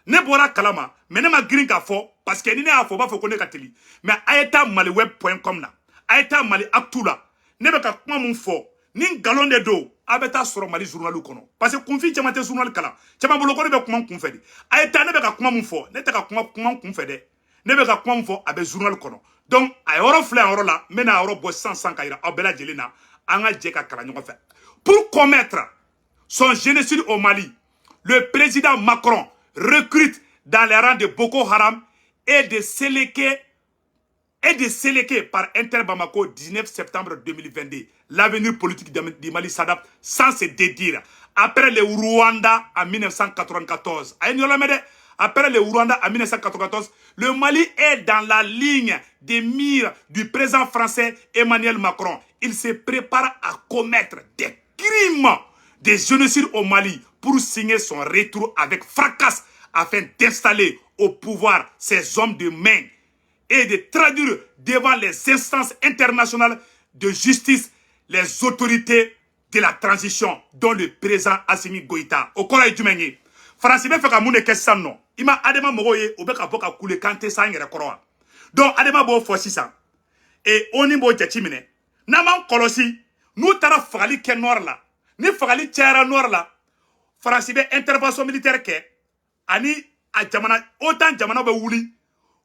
ne bora kalama mais ne ma green ka fo parce que ni ne a fo ba fo ko ne ka teli mais ayeta maliweb.com na ayeta Mali Actu la ne be ka kuma mun fo ni galon de do abeta soro Mali journal kono parce que konfi chamate journal kala chama bolo ko ne be kuma kun fedi ayeta ne be ka kuma mun fo ne te ka kuma kun fede ne be ka kuma mun fo abe journal kono donc ay oro fle oro la mena oro bo 100 kayira abela jelina anga je ka kala nyoko fe pour commettre son génocide au Mali le président Macron recrute dans les rangs de Boko Haram et de Seleke par Inter Bamako 19 septembre 2022. L'avenir politique du Mali s'adapte sans se dédire. Après le Rwanda en 1994, après le Rwanda en 1994, le Mali est dans la ligne des mires du président français Emmanuel Macron. Il se prépare à commettre des crimes, des génocides au Mali pour signer son retour avec fracas afin d'installer au pouvoir ses hommes de main et de traduire devant les instances internationales de justice les autorités de la transition dont le président Assimi Goïta. Au Kora Djumeni, France be feka mune kesano. Ima adema mogoye obeka boka kule kante sangere koroa. Donc adema bo fo sisa. Et oni bo jatimine. Naman kolosi, nous tara fagali ke noir la. Ni fagali tiara noir la. France be intervention militaire ke ani a jamana autant jamana be wuli.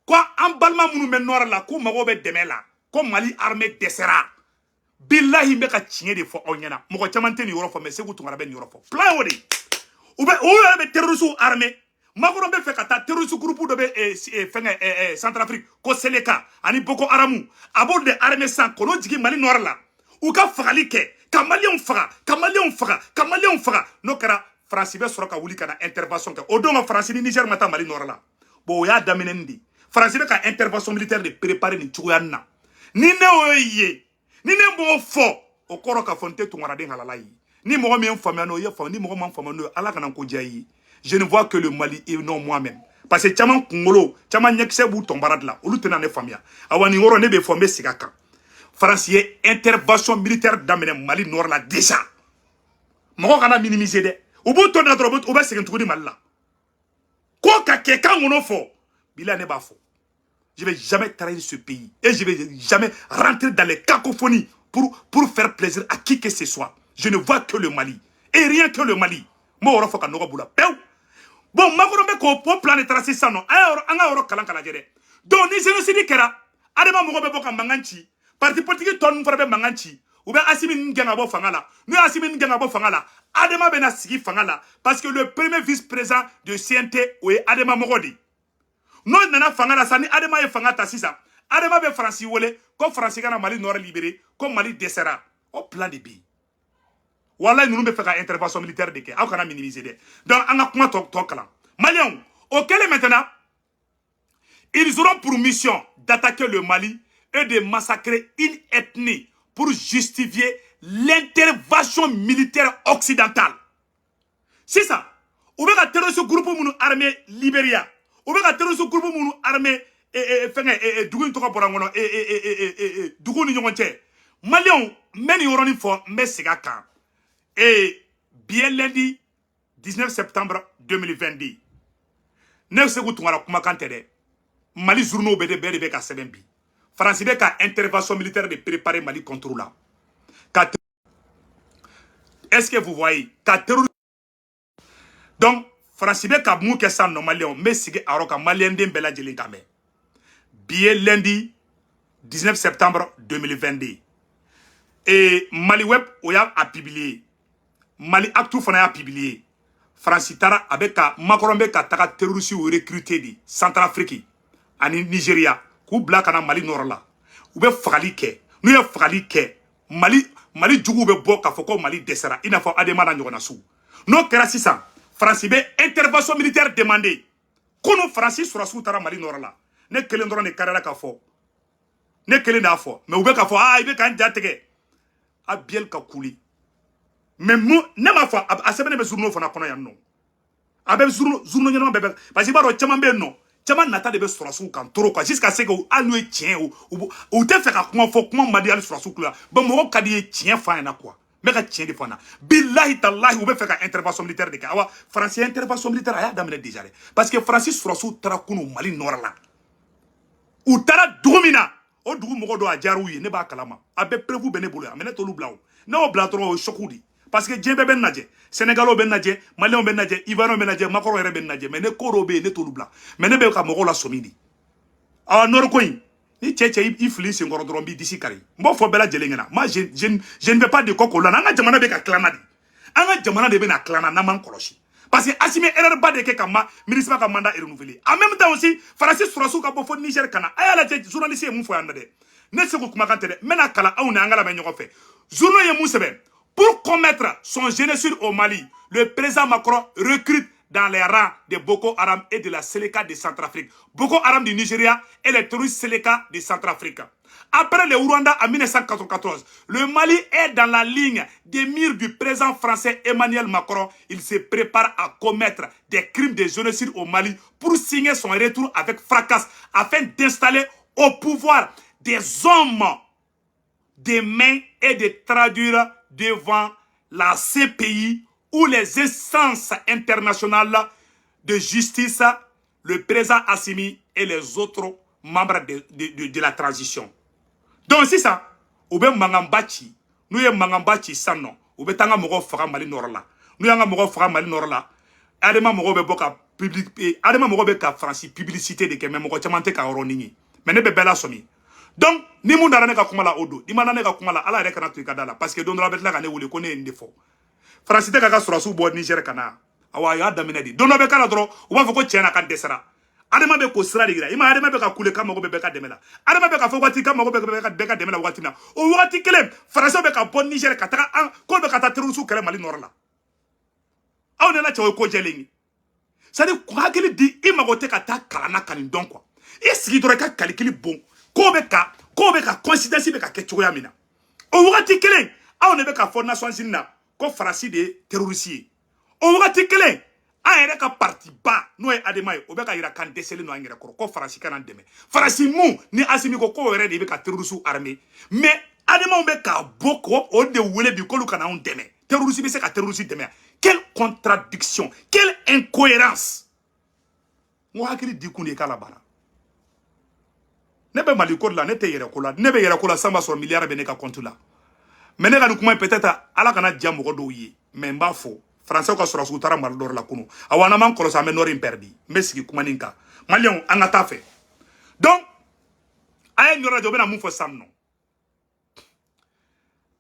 Quoi en balma munu men noir la ko mago be demela. Ko Mali armée desera. Billahi be ka tiɲɛ de fɔ aw ɲɛna mɔgɔ caman tɛ nin yɔrɔ fɔ mais Segu Tunkara bɛ nin yɔrɔ fɔ plan o de u bɛ terroristes armés Macron be fait kata terroriste groupe de be Centrafrique ko Seleka ani Boko Haram abord de armée sans kono jigi Mali Nord la ou ka fagali ke kamalion faga no kara France be soroka wuli kana intervention ke o don France ni Niger mata Mali Nord la bo ya damenendi France be ka intervention militaire de préparer ni chuyanna ni ne oye ni ne mo fo o koro ka fonte tungara de halala yi ni mo me famano ye fa ni mo man famano ala kana ko jayi. Je ne vois que le Mali et non moi-même. Parce que Tchaman Kongolo, Tchaman Nyekse Bou Tombarad là, ou l'outenant ne famille. Awani Ngoro ne be formé Sigaka. France y intervention militaire d'amener Mali Nord là déjà. Moko kana minimiser de. Ou bout ton adrobot, ou ba se kentouri Mali là. Quoi ka quelqu'un on fo. Bila ne ba fo. Je vais jamais trahir ce pays. Et je vais jamais rentrer dans les cacophonies pour faire plaisir à qui que ce soit. Je ne vois que le Mali. Et rien que le Mali. Moi, on fa kanoko bula. Bon, Macron be ko plan de tracer ça non. Anga oro kalan kala jere. Donc ni génocide kera. Adema mo be boka manganchi. Parti politique ton fara be manganchi. Ou be Assimi N'Ganga bo fangala. Nous Assimi N'Ganga bo fangala. Adema be na sigi fangala parce que le premier vice-président de CNT est Adema Mogodi. Non nana fangala sani Adema e fangata sisa. Adema be Franci wole comme Franci kana Mali Nord libéré comme Mali dessera. Au plan de bi. Voilà, nous ne faisons pas intervention militaire de on a minimisé. Donc, on a comment Tokala. Maliens, auquel maintenant, ils auront pour mission d'attaquer le Mali et de massacrer une ethnie pour justifier l'intervention militaire occidentale. C'est ça. Ou bien terroriste groupe pour armée Libéria. Ou bien terroriste groupe pour armée Dougoun Toka Borangono Dougoun Nyonche. Maliens, mais ils auront une fois, mais c'est quand. Et bien lundi 19 septembre 2022. Ne se goutouara kuma kantere. Mali journaux bede ka sebenbi. France be ka intervention militaire de préparer Mali contre là. Est-ce que vous voyez donc France be ka mou ke ça normalement mais sige aroka malien den bela jeli kame. Bien lundi 19 septembre 2022. Et Mali Web oya a publié Mali Actu fana a publié. France Tara avec Macron be ka taka terroriste ou recruté di Centrafrique ani Nigeria ku bla kana Mali Nord la. Ou be fagali ke. Nu ye fagali ke. Mali jugu be bo ka foko Mali desera. Ina fo adema na nyona su. No kera sisan France be intervention militaire demandé. Kono France sura su tara Mali Nord la. Ne kelen dron ne karala ka fo. Ne kelen da fo. Mais ou be ka fo ibe kan jatege. A biel ka kuli. Mais moi, ne m'a fait, à ce moment-là, journaux font un non. Avec journaux, bébé. Parce que bah, tchaman ben non. Tchaman n'attend de sur la soupe quand trop quoi. Jusqu'à ce que alloué tient ou te fait comment faut comment m'a dit aller sur la soupe là. Bon, moi quand dit tient fin na quoi. Mais quand tient des fois na. Billahi tallahi ou be fait intervention militaire de quoi. Français intervention militaire a d'amener déjà. Parce que Francis sur la soupe tara kuno Mali Nord là. Ou tara domina. O dugu mogo do a jaru ye ne ba kalama. Abe prévu benebolo. Amene to lublaw. Na o blatro chokoudi. Parce que Djembe ben nadje, Sénégalo ben nadje, Malien ben nadje, Ivoirien ben nadje, Macron ben nadje, mais ne korobe ne tolubla. Mais ne be ka mogo la somidi. Ah norkoin. Ni tchétché il flince ngoro drombi d'ici kari. Mo fo bela jelengena. Moi je ne veux pas de koko là. Anga jamana be ka clanadi. Anga jamana de be na clana na man koloshi. Parce que Assimi erreur ba de ke kama ministre ka mandat est renouvelé. En même temps aussi, Francis Sourassou ka bofo Niger kana. Aya la journaliste mu fo yandade. Ne se ko kuma kantere. Mena kala a una angala ben nyoko fe. Journaux ye mu sebe. Pour commettre son génocide au Mali, le président Macron recrute dans les rangs de Boko Haram et de la Seleka de Centrafrique. Boko Haram du Nigeria et les terroristes Seleka de Centrafrique. Après le Rwanda en 1994, le Mali est dans la ligne des mires du président français Emmanuel Macron. Il se prépare à commettre des crimes de génocide au Mali pour signer son retour avec fracas afin d'installer au pouvoir des hommes des mains et de traduire devant la CPI ou les instances internationales de justice, le président Assimi et les autres membres de la transition. Donc c'est ça. Ou bien Mangambachi, nous y Mangambachi sans ou bien Tanga Moro Fara Mali Norla. Nous y a Moro Fara Mali Norla. Adema Moro Beboka public, Adema Moro Beka Franci publicité de Kemé Moro Chamante Kaoroni. Mais ne bela somi. Donc, ni moun darane ka kuma la odo, ni manane ka kuma la ala rek na tuika dala parce que don la bet la kane wule kone ndefo. Francité ka surasu bo Niger kana. awa ya daminɛ di don dɔ bɛ kala dɔrɔn u b'a fɔ ko tiɲɛ na kan dɛsɛra adama bɛ ko sira de yira i ma adama bɛ ka kule kan mago bɛ bɛɛ ka dɛmɛ la adama bɛ ka fɔ waati kan mago bɛ bɛɛ ka dɛmɛ la waati min na o waati kelen faransiw bɛ ka bɔ Niger ka taga an ko bɛ ka taa terroriste kɛlɛ Mali nɔrɔ la aw nana cɛ o ye ko jɛlen ye c'est à dire hakili di i mago tɛ ka taa kalan na ka nin dɔn quoi i sigi dɔrɔn i ka calcul bon ko bɛ ka coïncidence bɛ ka kɛ cogoya min na o waati kelen aw ne bɛ ka fɔ Nations Unies na ko Faransi de ye terroriste ye o waati kelen an yɛrɛ ka parti ba n'o ye Adema ye o bɛ ka yira kan dɛsɛlen no an yɛrɛ kɔrɔ ko Faransi kana dɛmɛ Faransi mun ni Asimi ko ko yɛrɛ de bɛ ka terroriste armé mais Ademaw bɛ ka bɔ ko o de wele bi k'olu kana anw dɛmɛ terroriste bɛ se ka terroriste dɛmɛ quelle contradiction quelle incohérence n ko hakili di kun de k'a la baara ne bɛ Mali ko la ne tɛ yɛrɛ ko la ne bɛ yɛrɛ ko la san b'a sɔrɔ miliyari bɛ ne ka compte la mais ne ka nin kuma in peut-être Ala kana diya mɔgɔ dɔw ye mais n b'a fɔ Français ka sɔrɔsiw taara Mali dɔ la kunu awa n'an m'an kɔlɔsi an bɛ nord in perdu n bɛ sigi kuma nin kan Maliens an ka taa fɛ donc a ye yɔrɔ jɔ u bɛna mun fɔ sisan nɔ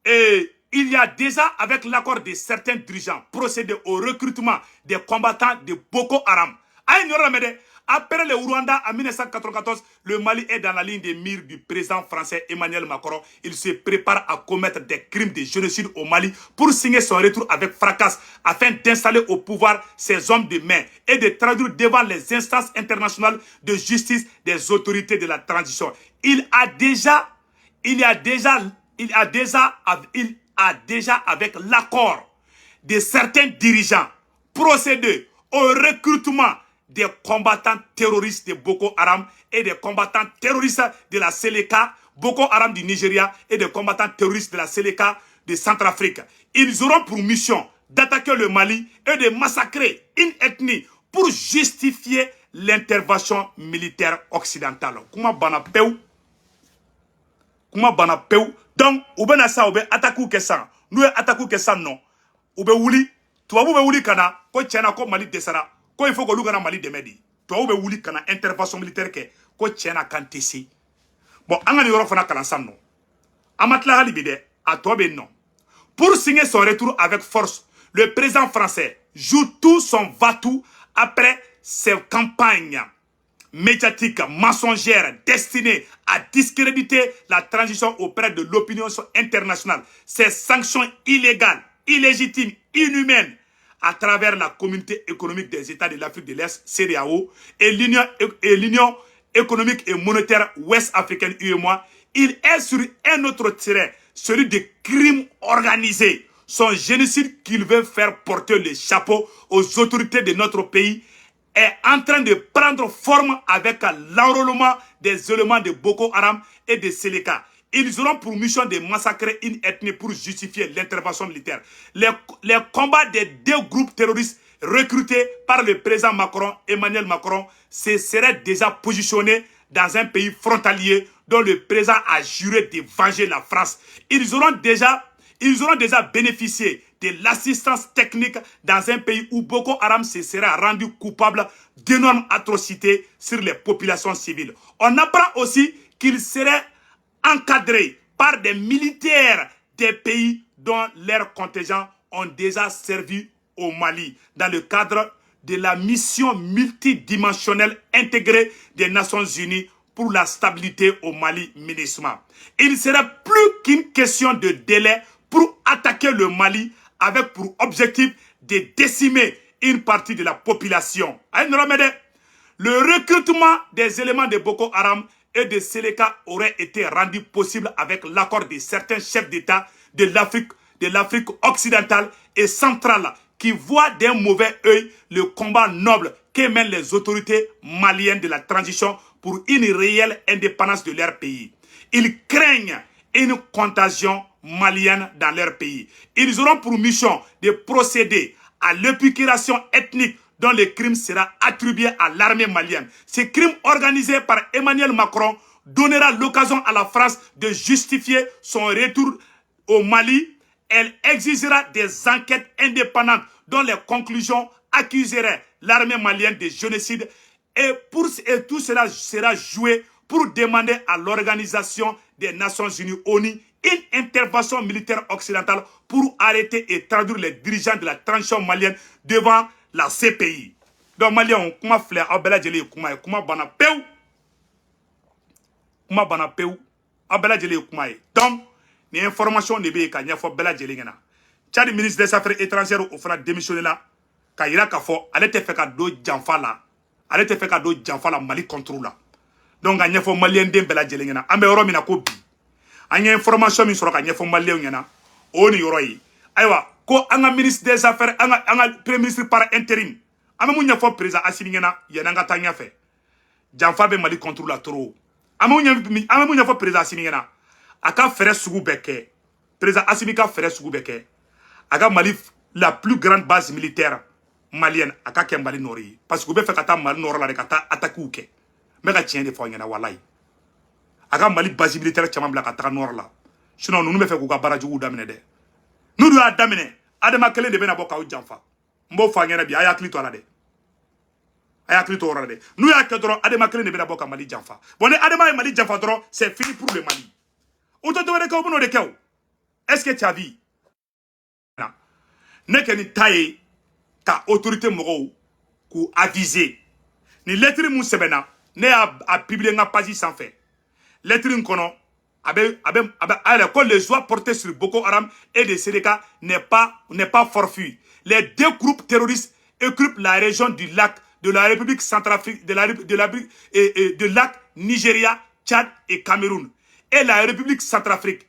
et il y a déjà avec l'accord de certains dirigeants procédé au recrutement des combattants de Boko Haram a ye yɔrɔ lamɛn dɛ. Après le Rwanda en 1994, le Mali est dans la ligne de mire du président français Emmanuel Macron. Il se prépare à commettre des crimes de génocide au Mali pour signer son retour avec fracas afin d'installer au pouvoir ses hommes de main et de traduire devant les instances internationales de justice des autorités de la transition. Il a déjà avec l'accord de certains dirigeants procédé au recrutement des combattants terroristes de Boko Haram et des combattants terroristes de la Seleka, Boko Haram du Nigeria et des combattants terroristes de la Seleka de Centrafrique. Ils auront pour mission d'attaquer le Mali et de massacrer une ethnie pour justifier l'intervention militaire occidentale. Kuma bana peu. Donc, ou ben ça, ou ben attaquer que ça. Nous attaquer que ça non. Ou ben wuli. Toi vous ben wuli kana. Ko tchana ko Mali desara. Ko il faut que l'Ouganda Mali demedi. Toi ou be wuli kana intervention militaire ke ko tiena kantesi. Bon, angani yoro fana kala sam non. Amatla halibide a toi be non. Pour signer son retour avec force, le président français joue tout son va-tout après ses campagnes médiatiques mensongères destinées à discréditer la transition auprès de l'opinion internationale. Ces sanctions illégales, illégitimes, inhumaines à travers la communauté économique des États de l'Afrique de l'Est, CEDEAO, et l'Union économique et monétaire ouest-africaine, UEMOA, il est sur un autre terrain, celui des crimes organisés. Son génocide qu'il veut faire porter le chapeau aux autorités de notre pays est en train de prendre forme avec l'enrôlement des éléments de Boko Haram et de Seleka. Ils auront pour mission de massacrer une ethnie pour justifier l'intervention militaire. Les combats des deux groupes terroristes recrutés par le président Macron, Emmanuel Macron, se seraient déjà positionnés dans un pays frontalier dont le président a juré de venger la France. Ils auront déjà bénéficié de l'assistance technique dans un pays où Boko Haram se sera rendu coupable d'énormes atrocités sur les populations civiles. On apprend aussi qu'ils seraient encadrés par des militaires des pays dont leurs contingents ont déjà servi au Mali dans le cadre de la mission multidimensionnelle intégrée des Nations Unies pour la stabilité au Mali, MINUSMA. Il serait plus qu'une question de délai pour attaquer le Mali avec pour objectif de décimer une partie de la population. Le recrutement des éléments de Boko Haram et de Seleka aurait été rendu possible avec l'accord de certains chefs d'État de l'Afrique occidentale et centrale qui voient d'un mauvais œil le combat noble que mènent les autorités maliennes de la transition pour une réelle indépendance de leur pays. Ils craignent une contagion malienne dans leur pays. Ils auront pour mission de procéder à l'épuration ethnique dont le crime sera attribué à l'armée malienne. Ce crime organisé par Emmanuel Macron donnera l'occasion à la France de justifier son retour au Mali. Elle exigera des enquêtes indépendantes dont les conclusions accuseraient l'armée malienne de génocide et tout cela sera joué pour demander à l'Organisation des Nations Unies, ONU, une intervention militaire occidentale pour arrêter et traduire les dirigeants de la transition malienne devant la CPI. Donc Maliens, comment faire Abela Djeli comment bana peu. Comment bana peu. Abela Djeli comment. Donc, les informations de B ka nyafo Bela Djeli ngena. Tchad ministre des Affaires étrangères au fana démissionné là. Ka ira ka fo, ale te fait ka do janfa là. Ale te fait ka do janfa la Mali contrôle là. Donc a nyafo Malien den Bela Djeli ngena. Ambe yoro mina ko bi. Anya information mi soro ka nyafo Malien ngena. Oni yoro yi. Aywa, ko anga ministre des Affaires, anga premier ministre par intérim. Ame mu nyafo président Assimi ngena, yenanga ta nyafe. Janfa be Mali contrôle la trop. Ame mu nyafo président Assimi ngena. Aka fere sugu beke. Président Assimi ka fere sugu beke. Aka Mali la plus grande base militaire malienne aka ke Mali Nord. Parce que be fe kata Mali Nord la de kata attaque ou ke. Me ka tien de fo ngena wallahi. Aka Mali base militaire chama bla kata Nord la. Sinon nous me fe ko ka barajugu damene de. Nous doit damene. Adama kelen de bena boka u janfa. Mbo fa ngena bi aya klito ala de. Aya klito ora de. Nous ya kedro adama kelen de bena boka Mali janfa. Bon adama Mali janfa dro c'est fini pour le Mali. On te devrait qu'on de keu. Est-ce que tu as vu? Ne que ni taille ta autorité moro ku aviser. Ni lettre mou sebena ne a publié nga page sans fait. Lettre nkono abe les oies portées sur Boko Haram et des Sénégal n'est pas forfait. Les deux groupes terroristes occupent la région du lac de la République centrafrique de lac Nigeria, Tchad et Cameroun et la République centrafrique.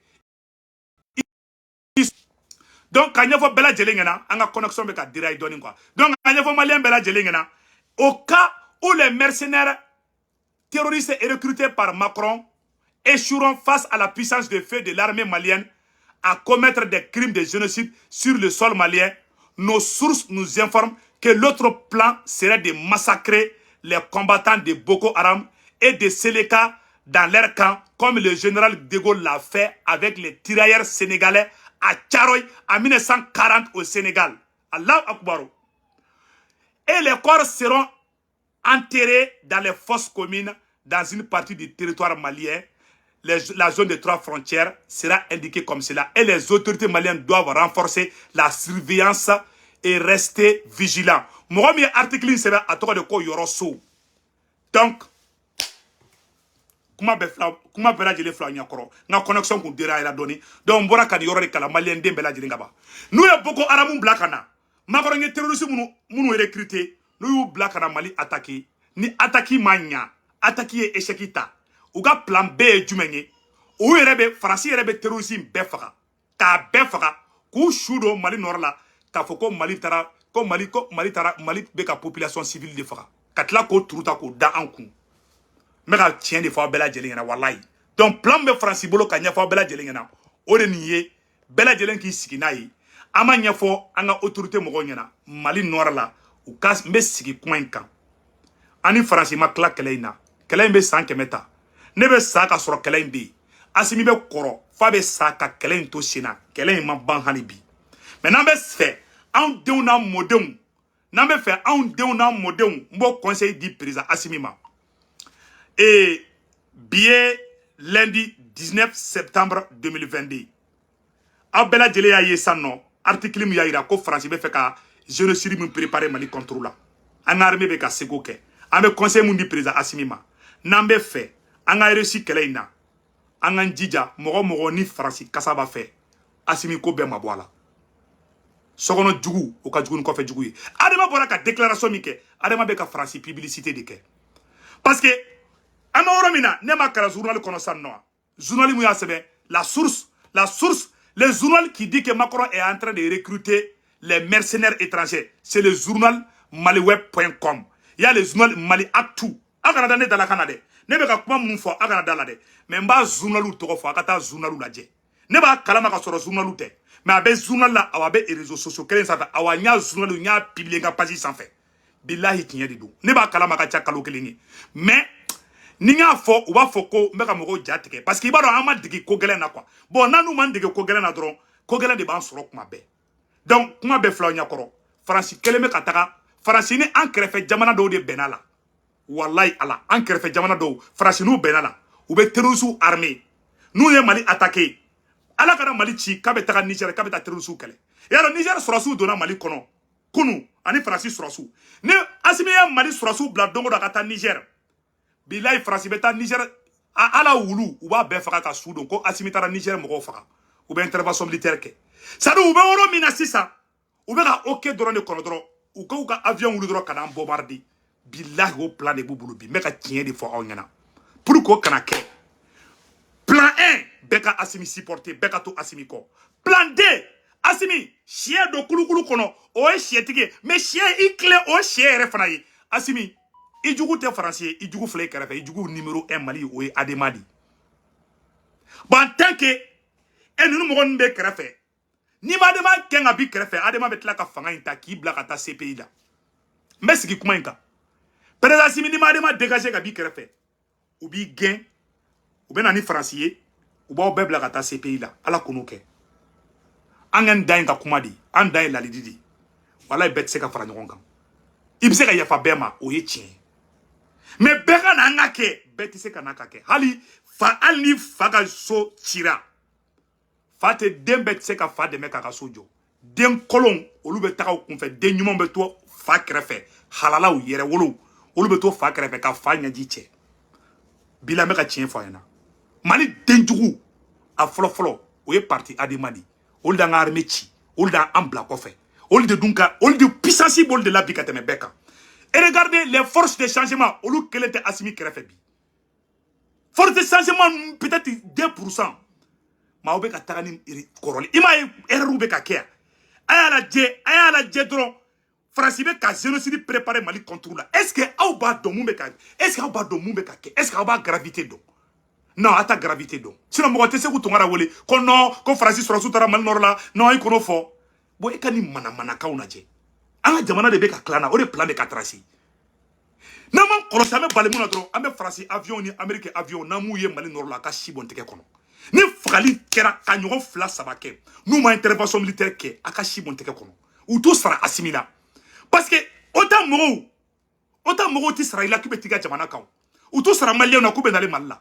Donc quand il faut Bela Djelingena, on a connexion avec la direct donning quoi. Donc quand il faut Malien Bela Djelingena, au cas où les mercenaires terroristes et recrutés par Macron échoueront face à la puissance de feu de l'armée malienne à commettre des crimes de génocide sur le sol malien, nos sources nous informent que l'autre plan serait de massacrer les combattants de Boko Haram et de Seleka dans leur camp, comme le général de Gaulle l'a fait avec les tirailleurs sénégalais à Tcharoy en 1940 au Sénégal. Allah Akbar. Et les corps seront enterrés dans les fosses communes dans une partie du territoire malien. La zone des 3 frontières sera indiquée comme cela. Et les autorités maliennes doivent renforcer la surveillance et rester vigilants. Mon article sera à toi de quoi yoroso. Donc, comment Bela Djeli fla nyakoro na connexion qu'on dira la donner donc bora ka yoro de kala malien dem Bela Djeli ngaba nous ya Boko Haram blakana makoro nge terroriste munu recruter nous yu blakana Mali attaquer ni attaquer manya attaquer échecita uga plan B jumenye o yerebe France yerebe terrorisme befaga ka befaga ku shudo Mali Nord la ka foko Mali tara Mali be ka population civile de faga katla ko truta ko da anku mais ka tien de fois Bela Djeli ngena wallahi donc plan be France bolo ka nya fois Bela Djeli ngena o de nié Bela Djeli ki sigina yi ama nya fo anga autorité mo ngena Mali Nord la u kas mbe sigi coin kan ani France ma kla keleina be 100 meta ne be sa ka soro kelein bi Assimi be koro fa be sa ka kelein to sina kelein ma ban hani bi mais nan be fait en deuna modem nan be fait en deuna modem mbo conseil du président Assimi ma. Et billet lundi 19 septembre 2022. Abela Djeli ya yesano article mu ya ira ko France be fait ka génocide mu préparer Mali contrôle la. An armée be ka sego ke. Ame conseil mu di président Assimi ma. Nambe fait an a reçu keleina. An an jija mogo ni France kasaba fait. Assimi ko be mabwala. Sokono djugu o ka djugu ko fe djugu yi. Adema bora ka déclaration mi ke. Adema be ka France publicité de ke. Parce que Amoromina, nema kara journal konosan noa. Journal mouya sebe, la source, le journal qui dit que Macron est en train de recruter les mercenaires étrangers, c'est le journal maliweb.com. Il y a le journal Mali Actu. Agana dane dans la Canada. Nebe ka kuma mun fo agana dala de. Mais mba journalu toko fo akata journalu la je. Neba kalama ka soro journalu te. Mais abe journal la awabe et réseaux sociaux kelen sa fa awa nya journalu nya publier nga page sans fait. Billahi tinya de do. Neba kalama ka tia kalo kelengi. Mais Ninga fo ou ba foko mbeka mogo jatike parce qu'il va do ama digi ko gelen na quoi bon nanu man digi ko gelen na dron ko gelen de ban soro kuma be donc kuma be fla nyakoro France keleme kataka France ni en krefe jamana do de benala wallahi ala en krefe jamana do France nous benala ou be terrorisme armé nous ye Mali attaqué ala kana Mali chi kabe taka Niger kabe ta terrorisme kele yalo Niger sura su dona Mali kono kunu ani Francis Surasu ne Assimi ya Mali Surasu bla dongo da kata Niger bilahi Francis beta Niger ala wulu u b'a bɛɛ faga ka su don ko Assimi taara Niger mɔgɔw faga u bɛ intervention militaire kɛ sadi u bɛ yɔrɔ min na sisan u bɛ ka ok dɔrɔn de kɔnɔ dɔrɔn u k'u ka avion wuli dɔrɔn ka n'an bombarder bilahi o plan de b'u bolo bi n bɛ ka tiɲɛ de fɔ aw ɲɛna pour que o kana kɛ plan 1 bɛɛ ka Assimi supporter bɛɛ ka to Assimi kɔ plan 2 Assimi siyɛ don kulukulu kɔnɔ o ye siyɛtigi ye mais siyɛ i tilen o siyɛ yɛrɛ fana ye Assimi i jugu tɛ Faransi ye i jugu filɛ i kɛrɛfɛ i jugu numéro 1 Mali o ye Adema de bon en tant que e ninnu mɔgɔ ninnu bɛ kɛrɛfɛ n'i ma Adema kɛ ka bi kɛrɛfɛ Adema bɛ tila ka fanga in ta k'i bila ka taa CPI la n bɛ sigi kuma in kan président Assimi n'i ma Adema dégager ka b'i kɛrɛfɛ u b'i gɛn u bɛ na ni Faransi ye u b'aw bɛɛ bila ka taa CPI la Ala k'o kɛ an ka da in ka kuma de an da ye lalidi de walahi bɛɛ tɛ se ka fara ɲɔgɔn kan i bɛ se ka yafa bɛɛ ma o ye tiɲɛ mais bɛɛ ka na an ka kɛ bɛɛ tɛ se ka na ka kɛ hali ni fa ka so cira fa tɛ den bɛɛ tɛ se ka fa dɛmɛ k'a ka so jɔ den kolonw olu bɛ taga u kunfɛ den ɲumanw bɛ to fa kɛrɛfɛ halalaw yɛrɛ wolow olu bɛ to fa kɛrɛfɛ ka fa ɲɛji cɛ bila n bɛ ka tiɲɛ fɔ a ɲɛna Mali denjugu a fɔlɔ-fɔlɔ o ye parti Adema de olu de an ka armée ci olu de an bila kɔfɛ olu de puissance b'olu de la bi ka tɛmɛ bɛɛ kan et regardez les forces de changement olu kelen tɛ Assimi kɛrɛfɛ bi force de changement peut-être 2% mais aw bɛ ka taga ni kɔrɔli i m'a ye erreur bɛ ka kɛ yan a y'a lajɛ dɔrɔn Faransi bɛ ka génocide préparer Mali contre la est-ce que aw b'a dɔn mun bɛ ka est-ce que aw b'a dɔn mun bɛ ka kɛ est-ce que aw b'a gravité dɔn non a ta gravité dɔn sinon mɔgɔ tɛ se k'u tɔngara wele ko non ko Faransi Surasu taara Mali nord la non i k'o fɔ bon e ka ni manamanakanw lajɛ an ka jamana de bɛ ka tila na o de plan de ka tracer n'an m'an kɔlɔsi an bɛ bali mun na dɔrɔn an bɛ Faransi avion ni Amérique avion n'an m'u ye Mali nord la a ka si bɔn tigɛ kɔnɔ ni fagali kɛra ka ɲɔgɔn 2-3 kɛ n'u ma intervention militaire kɛ a ka si bɔn tigɛ kɔnɔ u t'u sara Assimi la parce que autant mɔgɔw tɛ sara i la k'u bɛ tigɛ jamana kan u t'u sara Maliyɛnw na k'u bɛ nalen Mali la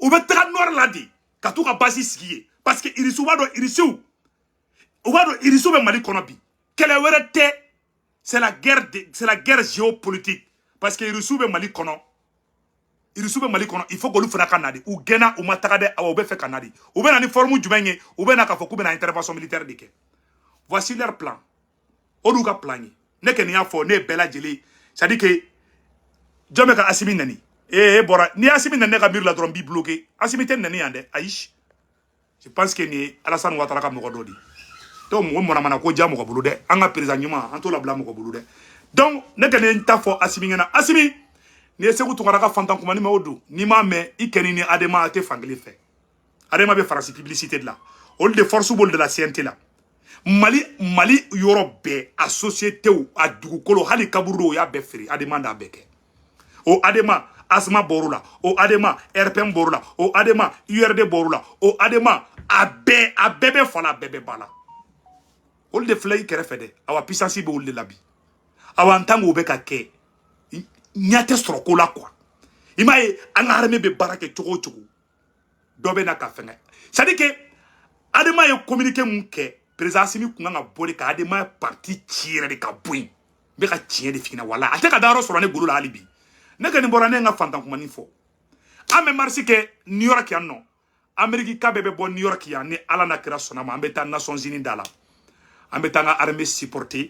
u bɛ taga nord la de ka t'u ka base sigi ye parce que Irisiw b'a dɔn Irisiw bɛ Mali kɔnɔ bi kɛlɛ wɛrɛ tɛ c'est la guerre géopolitique parce que Irisiw bɛ Mali kɔnɔ il faut k'olu fana ka na de u gɛnna u ma taga dɛ awa u bɛ fɛ ka na de u bɛ na ni forme jumɛn ye u bɛ na k'a fɔ k'u bɛ na intervention militaire de kɛ voici leur plan o y'u ka plan ye ne kɔni y'a fɔ ne ye bɛɛ lajɛlen c'est à dire que jɔn bɛ ka Assimi nani bɔra ni Assimi nani ne ka miiri la dɔrɔn n b'i bloqué Assimi tɛ nani yan dɛ ayi je pense que nin ye Alassane Ouattara ka mɔgɔ dɔ de donc mɔgɔ mɔnamana ko ja mɔgɔ bolo dɛ an ka président ɲuman an t'o labila mɔgɔ bolo dɛ donc ne kɔni n ta fɔ Assimi ɲɛna Assimi ni ye Segu Tunkara ka fantan kumani mɛ o don n'i m'a mɛn i kɛni ni Adema a tɛ fankelen fɛ Adema bɛ Faransi publicité de la olu de force b'olu de la CNT la Mali yɔrɔ bɛɛ a sociétéw a dugukolo hali kaburu o y'a bɛɛ feere Adema d'a bɛɛ kɛ o Adema Asma bɔr'o la o Adema RPM bɔr'o la o Adema URD bɔr'o la o Adema a bɛɛ bɛ fa la a bɛɛ bɛ ba la olu de filɛ i kɛrɛfɛ dɛ awa puissance bɛ olu de la bi awa en tant que o bɛ ka kɛ ɲɛ tɛ sɔrɔ ko la quoi i m'a ye an ka armée bɛ baara kɛ cogo o cogo dɔ bɛ na ka fɛngɛ c'est à dire que Adema ye communiqué mun kɛ président Assimi kun kan ka bɔ de ka Adema parti ci yɛrɛ de ka bɔ yen n bɛ ka tiɲɛ de f'i ɲɛna wala a tɛ ka da yɔrɔ sɔrɔ ne golo la hali bi ne kɔni bɔra ne ye n ka fantan kumani fɔ an bɛ marche kɛ New York yan nɔ Amérique ka bɛɛ bɛ bɔ New York yan ni Ala n'a kira sɔnna ma an bɛ taa Nations Unies da la an bɛ taa an ka armée supporter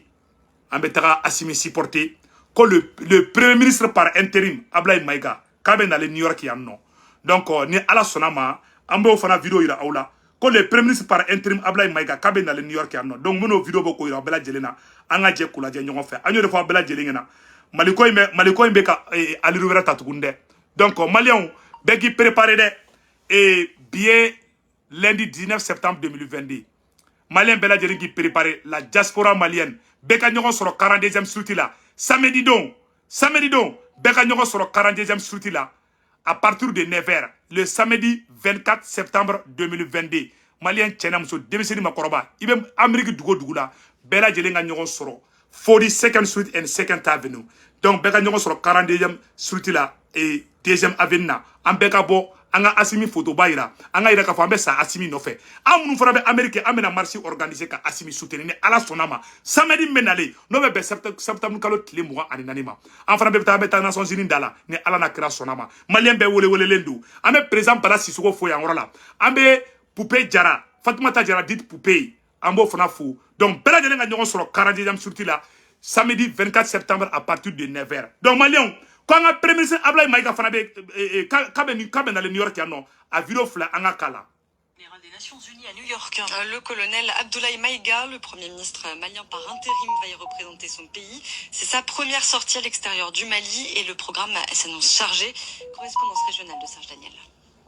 an bɛ taga Assimi supporter ko le premier ministre par intérim Ablaye Maïga k'a bɛ nalen New York yan nɔ donc ni Ala sɔnna ma an b'o fana vidéo yira aw la ko le premier ministre par intérim Ablaye Maïga k'a bɛ nalen New York yan nɔ donc n bɛn'o vidéo bɔ k'o yira aw bɛɛ lajɛlen na an ka jɛ k'u lajɛ ɲɔgɔn fɛ an y'o de fɔ aw bɛɛ lajɛlen ɲɛna Maliko in bɛ ka allure wɛrɛ ta tuguni dɛ donc Maliens bɛɛ k'i préparer dɛ et bi ye lundi 19 septembre 2022 Maliens bɛɛ lajɛlen k'i préparer la diaspora malienne bɛɛ ka ɲɔgɔn sɔrɔ 42e structure la samedi don bɛɛ ka ɲɔgɔn sɔrɔ 42e structure la à partir de 9h le samedi 24 septembre 2022 Maliens cɛ n'a muso denmisɛnnin makɔrɔba i bɛ Amérique dugu o dugu la bɛɛ lajɛlen ka ɲɔgɔn sɔrɔ 42nd Street and 2nd Avenue donc bɛɛ ka ɲɔgɔn sɔrɔ 42e structure la et 2e avenue na an bɛɛ ka bɔ anga Assimi photo ba ira anga ira ka fa sa Assimi no fait amunu fana be Amérique amena marché organisé ka Assimi soutenir ni ala sonama samedi menale no be septembre kalo tile muga ani nanima en fana be ta Nations Unies dala ni ala na kira sonama malien be wele lendu ambe président Bala Sissoko fo ya ngorola ambe Poupée Diarra Fatoumata Diarra dit Poupée ambo fana fou donc bela jelen nga ñogon soro 40e surtout là samedi 24 septembre à partir de 9h donc malien quand on a premier ministre Ablaye Maïga fana be kabe na le New York ya no a vidéo fla anga kala Général des Nations Unies à New York. Le colonel Abdoulaye Maïga, le Premier ministre malien par intérim, va y représenter son pays. C'est sa première sortie à l'extérieur du Mali et le programme s'annonce chargé. Correspondance régionale de Serge Daniel.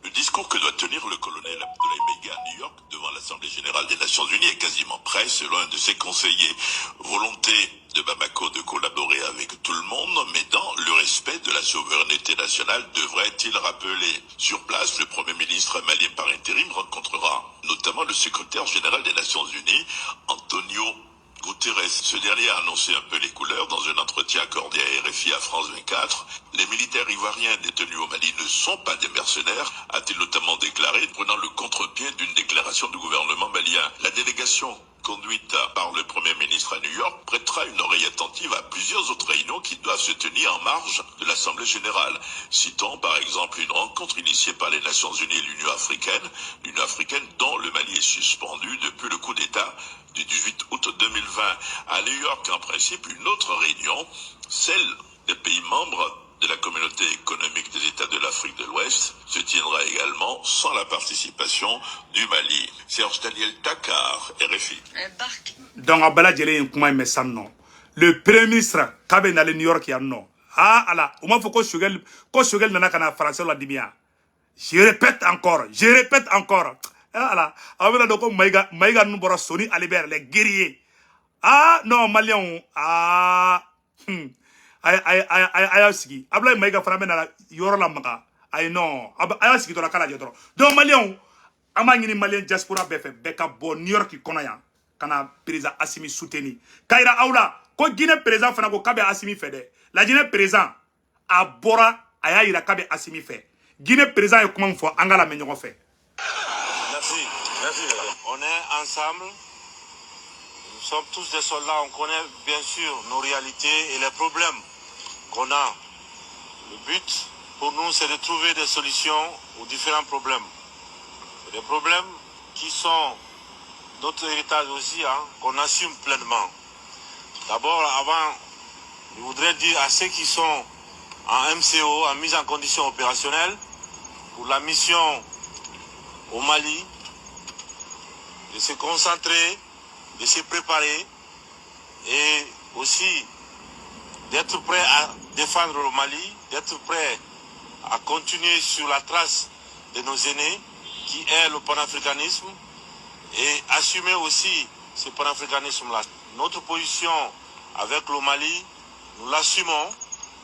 Le discours que doit tenir le colonel Abdoulaye Maïga à New York devant l'Assemblée générale des Nations Unies est quasiment prêt, selon un de ses conseillers. Volonté de Bamako de collaborer avec tout le monde, mais dans le respect de la souveraineté nationale, devrait-il rappeler. Sur place, le Premier ministre malien par intérim rencontrera notamment le secrétaire général des Nations Unies, Antonio Guterres. Ce dernier a annoncé un peu les couleurs dans un entretien accordé à RFI à France 24. Les militaires ivoiriens détenus au Mali ne sont pas des mercenaires, a-t-il notamment déclaré, prenant le contre-pied d'une déclaration du gouvernement malien. La délégation conduite par le Premier ministre à New York prêtera une oreille attentive à plusieurs autres réunions qui doivent se tenir en marge de l'Assemblée générale. Citons par exemple une rencontre initiée par les Nations Unies et l'Union africaine dont le Mali est suspendu depuis le coup d'État du 18 août 2020. À New York, en principe, une autre réunion, celle des pays membres de la communauté économique des États de l'Afrique de l'Ouest, se tiendra également sans la participation du Mali. Serge Daniel, Dakar, RFI. Donc, Abala Djele Nkouma Messan, le Premier ministre, Kabe Nale New York, ya non. Ah, ala, au moins, faut qu'on Shogel nana kana français la dibia. Je répète encore. Ah, là, donc, Maïga Noubora Soni Alibert, les guerriers. Ah, non, Malion, ayasigi Ablaye Maïga fana bena yoro la maka ay non ayasigi to la kala jotoro donc malien ama ngini malien diaspora befe beka bo New York kono ya kana président Assimi soutenu kaira aula ko Guinée président fana ko kabe Assimi fede la Guinée président a bora aya ira kabe Assimi fait Guinée président e comment fo angala me ñoko fait. Merci. On est ensemble. Nous sommes tous des soldats, on connaît bien sûr nos réalités et les problèmes qu'on a. Le but pour nous, c'est de trouver des solutions aux différents problèmes. Des problèmes qui sont notre héritage aussi, qu'on assume pleinement. D'abord, avant, je voudrais dire à ceux qui sont en MCO, en mise en condition opérationnelle, pour la mission au Mali, de se concentrer, de se préparer et aussi d'être prêt à défendre le Mali, d'être prêt à continuer sur la trace de nos aînés qui est le panafricanisme et assumer aussi ce panafricanisme-là. Notre position avec le Mali, nous l'assumons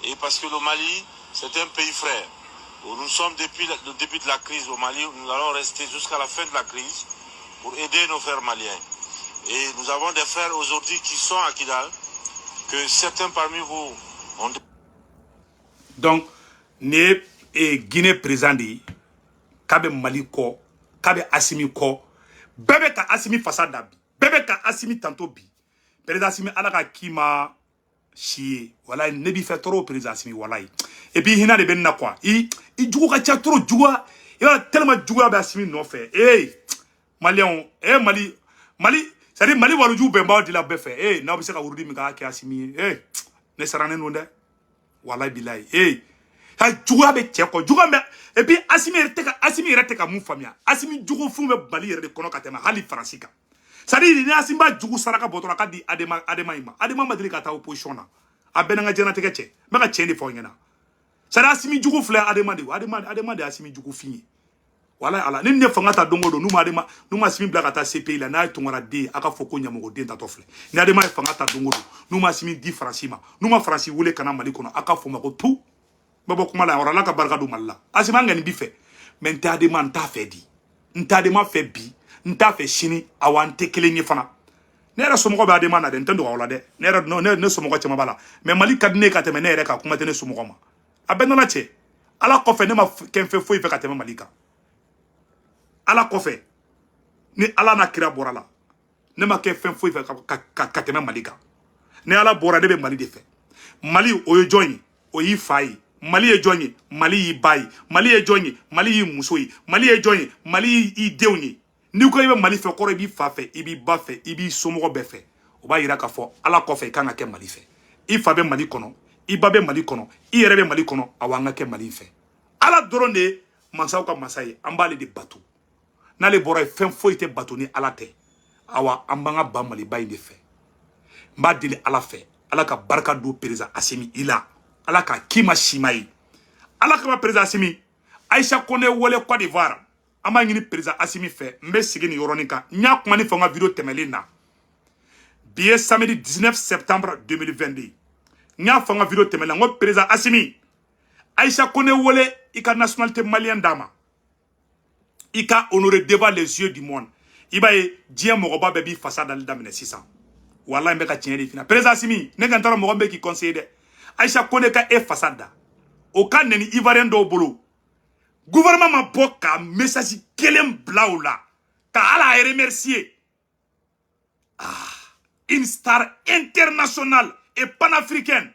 et parce que le Mali, c'est un pays frère. Nous sommes depuis le début de la crise au Mali, nous allons rester jusqu'à la fin de la crise pour aider nos frères maliens. Et nous avons des frères aujourd'hui qui sont à Kidal, que certains parmi vous ont... Donc, ne Guinée président di kabe Mali ko, kabe Assimi ko, bébé ka Assimi fasada bi, bébé ka Assimi tantôt bi. Président Assimi alaka kima chier, voilà ne bi fait trop président Assimi voilà. Et puis hina de benna quoi. Il joue ka trop joue, il a tellement joué ba Assimi non fait. Malion, Mali c'est-à-dire Mali waluju bemba de la befe na bi se ka wurudi mi ka Assimi ne sarane no de wallahi billahi ha juga be cheko juga me et puis Assimi rete ka mun famia Assimi jugo fu me Mali yere de kono ka tema hali francika c'est-à-dire ni Assimi ba jugo saraka botora ka di adema madri ka ta opposition na abenanga jena teke che me ka cheni fo ngena c'est-à-dire Assimi jugo fle adema de Assimi jugo fini wala ala ni ne fanga ta dongo do numa Assimi bla ka ta CPI la na tongora de aka foko nyamogo de ta tofle ni adema fanga ta dongo do numa Assimi di francima numa franci wule kana Mali kono aka fo mako tout babo kuma la ora la ka barka do malla Assimi ngani bi fe mais nta adema nta fe di nta adema fe bi nta fe shini awante kelenye fana ne era somogo ba adema na de ntendo wala de ne era no ne somogo chema bala mais Mali kadne ka teme ne era ka kuma tene somogo ma abeno la che ala kɔfɛ ne ma kɛn fɛn foyi fɛ ka tɛmɛ Mali kan ala kɔfɛ ni ala na kira bɔra la ne ma kɛ fɛn foyi fɛ ka tɛmɛ Mali kan ni ala bɔra ne bɛ Mali de fɛ Mali o ye jɔn ye o y'i fa ye Mali ye jɔn ye Mali y'i ba ye Mali ye jɔn ye Mali y'i muso ye Mali ye jɔn ye Mali y'i denw ye n'i ko i bɛ Mali fɛ kɔrɔ i b'i fa fɛ i b'i ba fɛ i b'i somɔgɔ bɛɛ fɛ o b'a yira k'a fɔ ala kɔfɛ i kan ka kɛ Mali fɛ i fa bɛ Mali kɔnɔ i ba bɛ Mali kɔnɔ i yɛrɛ bɛ Mali kɔnɔ awa an ka kɛ Mali fɛ ala dɔrɔn de ye mansaw ka masa ye an b'ale de bato n'ale bɔra ye fɛn foyi tɛ bato ni ala tɛ awa an b'an ka ba Maliba in de fɛ n b'a deli ala fɛ ala ka barika don président Assimi i la ala ka k'i ma sima ye ala kama président Assimi Aïcha Koné wele Côte d'Ivoire an b'a ɲini président Assimi fɛ n bɛ sigi nin yɔrɔnin kan n y'a kuma ni fɛ n ka vidéo tɛmɛlen na bi ye samedi 19 septembre 2022 n y'a fɔ n ka vidéo tɛmɛlen n ko président Assimi Aïcha Koné wele i ka nationalité malienne d'a ma i ka honorer devant les yeux du monde i b'a ye diɲɛ mɔgɔba bɛɛ b'i fasa dali daminɛ sisan wallahi n bɛ ka tiɲɛ de fina président Assimi ne kan t'a dɔn mɔgɔ min bɛ k'i conseiller dɛ Aïcha Koné ka e fasa da o ka nɛni ivoirien dɔw bolo gouvernement ma bɔ ka message kelen bila o la ka ala remercier une star internationale et panafricaine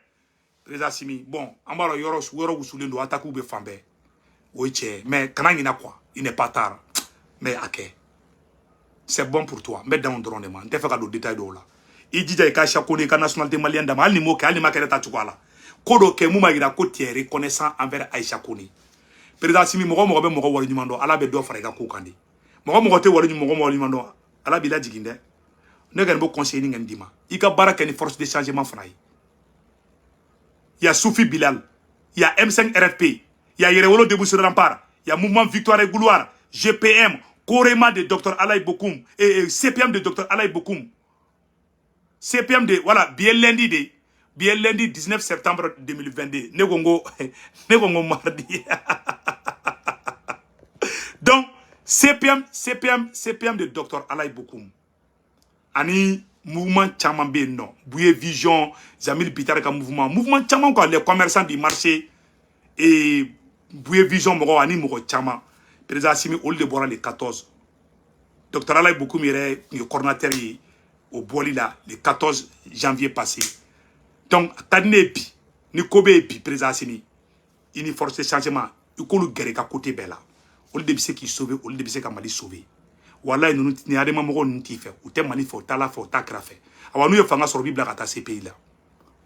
président Assimi bon an b'a dɔn yɔrɔ wusulen don attaque bɛ fan bɛɛ o ye tiɲɛ mais kana ɲina quoi il n'est pas tard mais a kɛ c'est bon pour toi n bɛ dan o dɔrɔn de ma n tɛ fɛ ka don détail dɔw la i jija i ka Aïcha Koné i ka nationalité malienne d'a ma hali ni m'o kɛ hali ni ma kɛ ne ta cogo la ko dɔ kɛ mun b'a yira ko tu es reconnaissant envers Aïcha Koné président Assimi mɔgɔ mɔgɔ bɛ mɔgɔ wari ɲuman dɔn ala bɛ dɔ fara i ka ko kan de mɔgɔ mɔgɔ tɛ wari ɲuman dɔn ala b'i lajigin dɛ ne kɔni bɛ conseiller ni kɔni d'i ma i ka baara kɛ ni force de changement fana ye il y a Soufi Bilal il y a M5 RFP il y a Yerewolo Debout sur Rempart il y a Mouvement Victoire et Gloire GPM Korema de Dr Alaï Bokoum et CPM de Dr Alaï Bokoum CPM de voilà bien lundi 19 septembre 2022 ne gongo mardi donc CPM de Dr Alaï Bokoum ani mouvement caman be non Bouye Vision Jamil Bitar ka mouvement caman quoi les commerçants du marché et Bouye Vision mogo ani mogo caman président Assimi ol de bora le 14 Dr Alaï Bokoum yere ni coordinateur au Boli là le 14 janvier passé donc tadine bi ni kobe bi président Assimi ini force de changement ikolu gere ka côté bela ol de bi se ki sauver ol de bi se ka Mali sauver wallahi nunu ni adema mogo nti fe u te Mali fo tala fo ta kra fe awa nu ye fanga soro bibla ka ta CPI la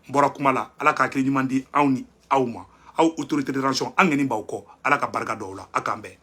mbora kuma la ala ka kile nyumandi aw ni aw ma aw autorité de ranction angeni bawko ala ka barka do la akambe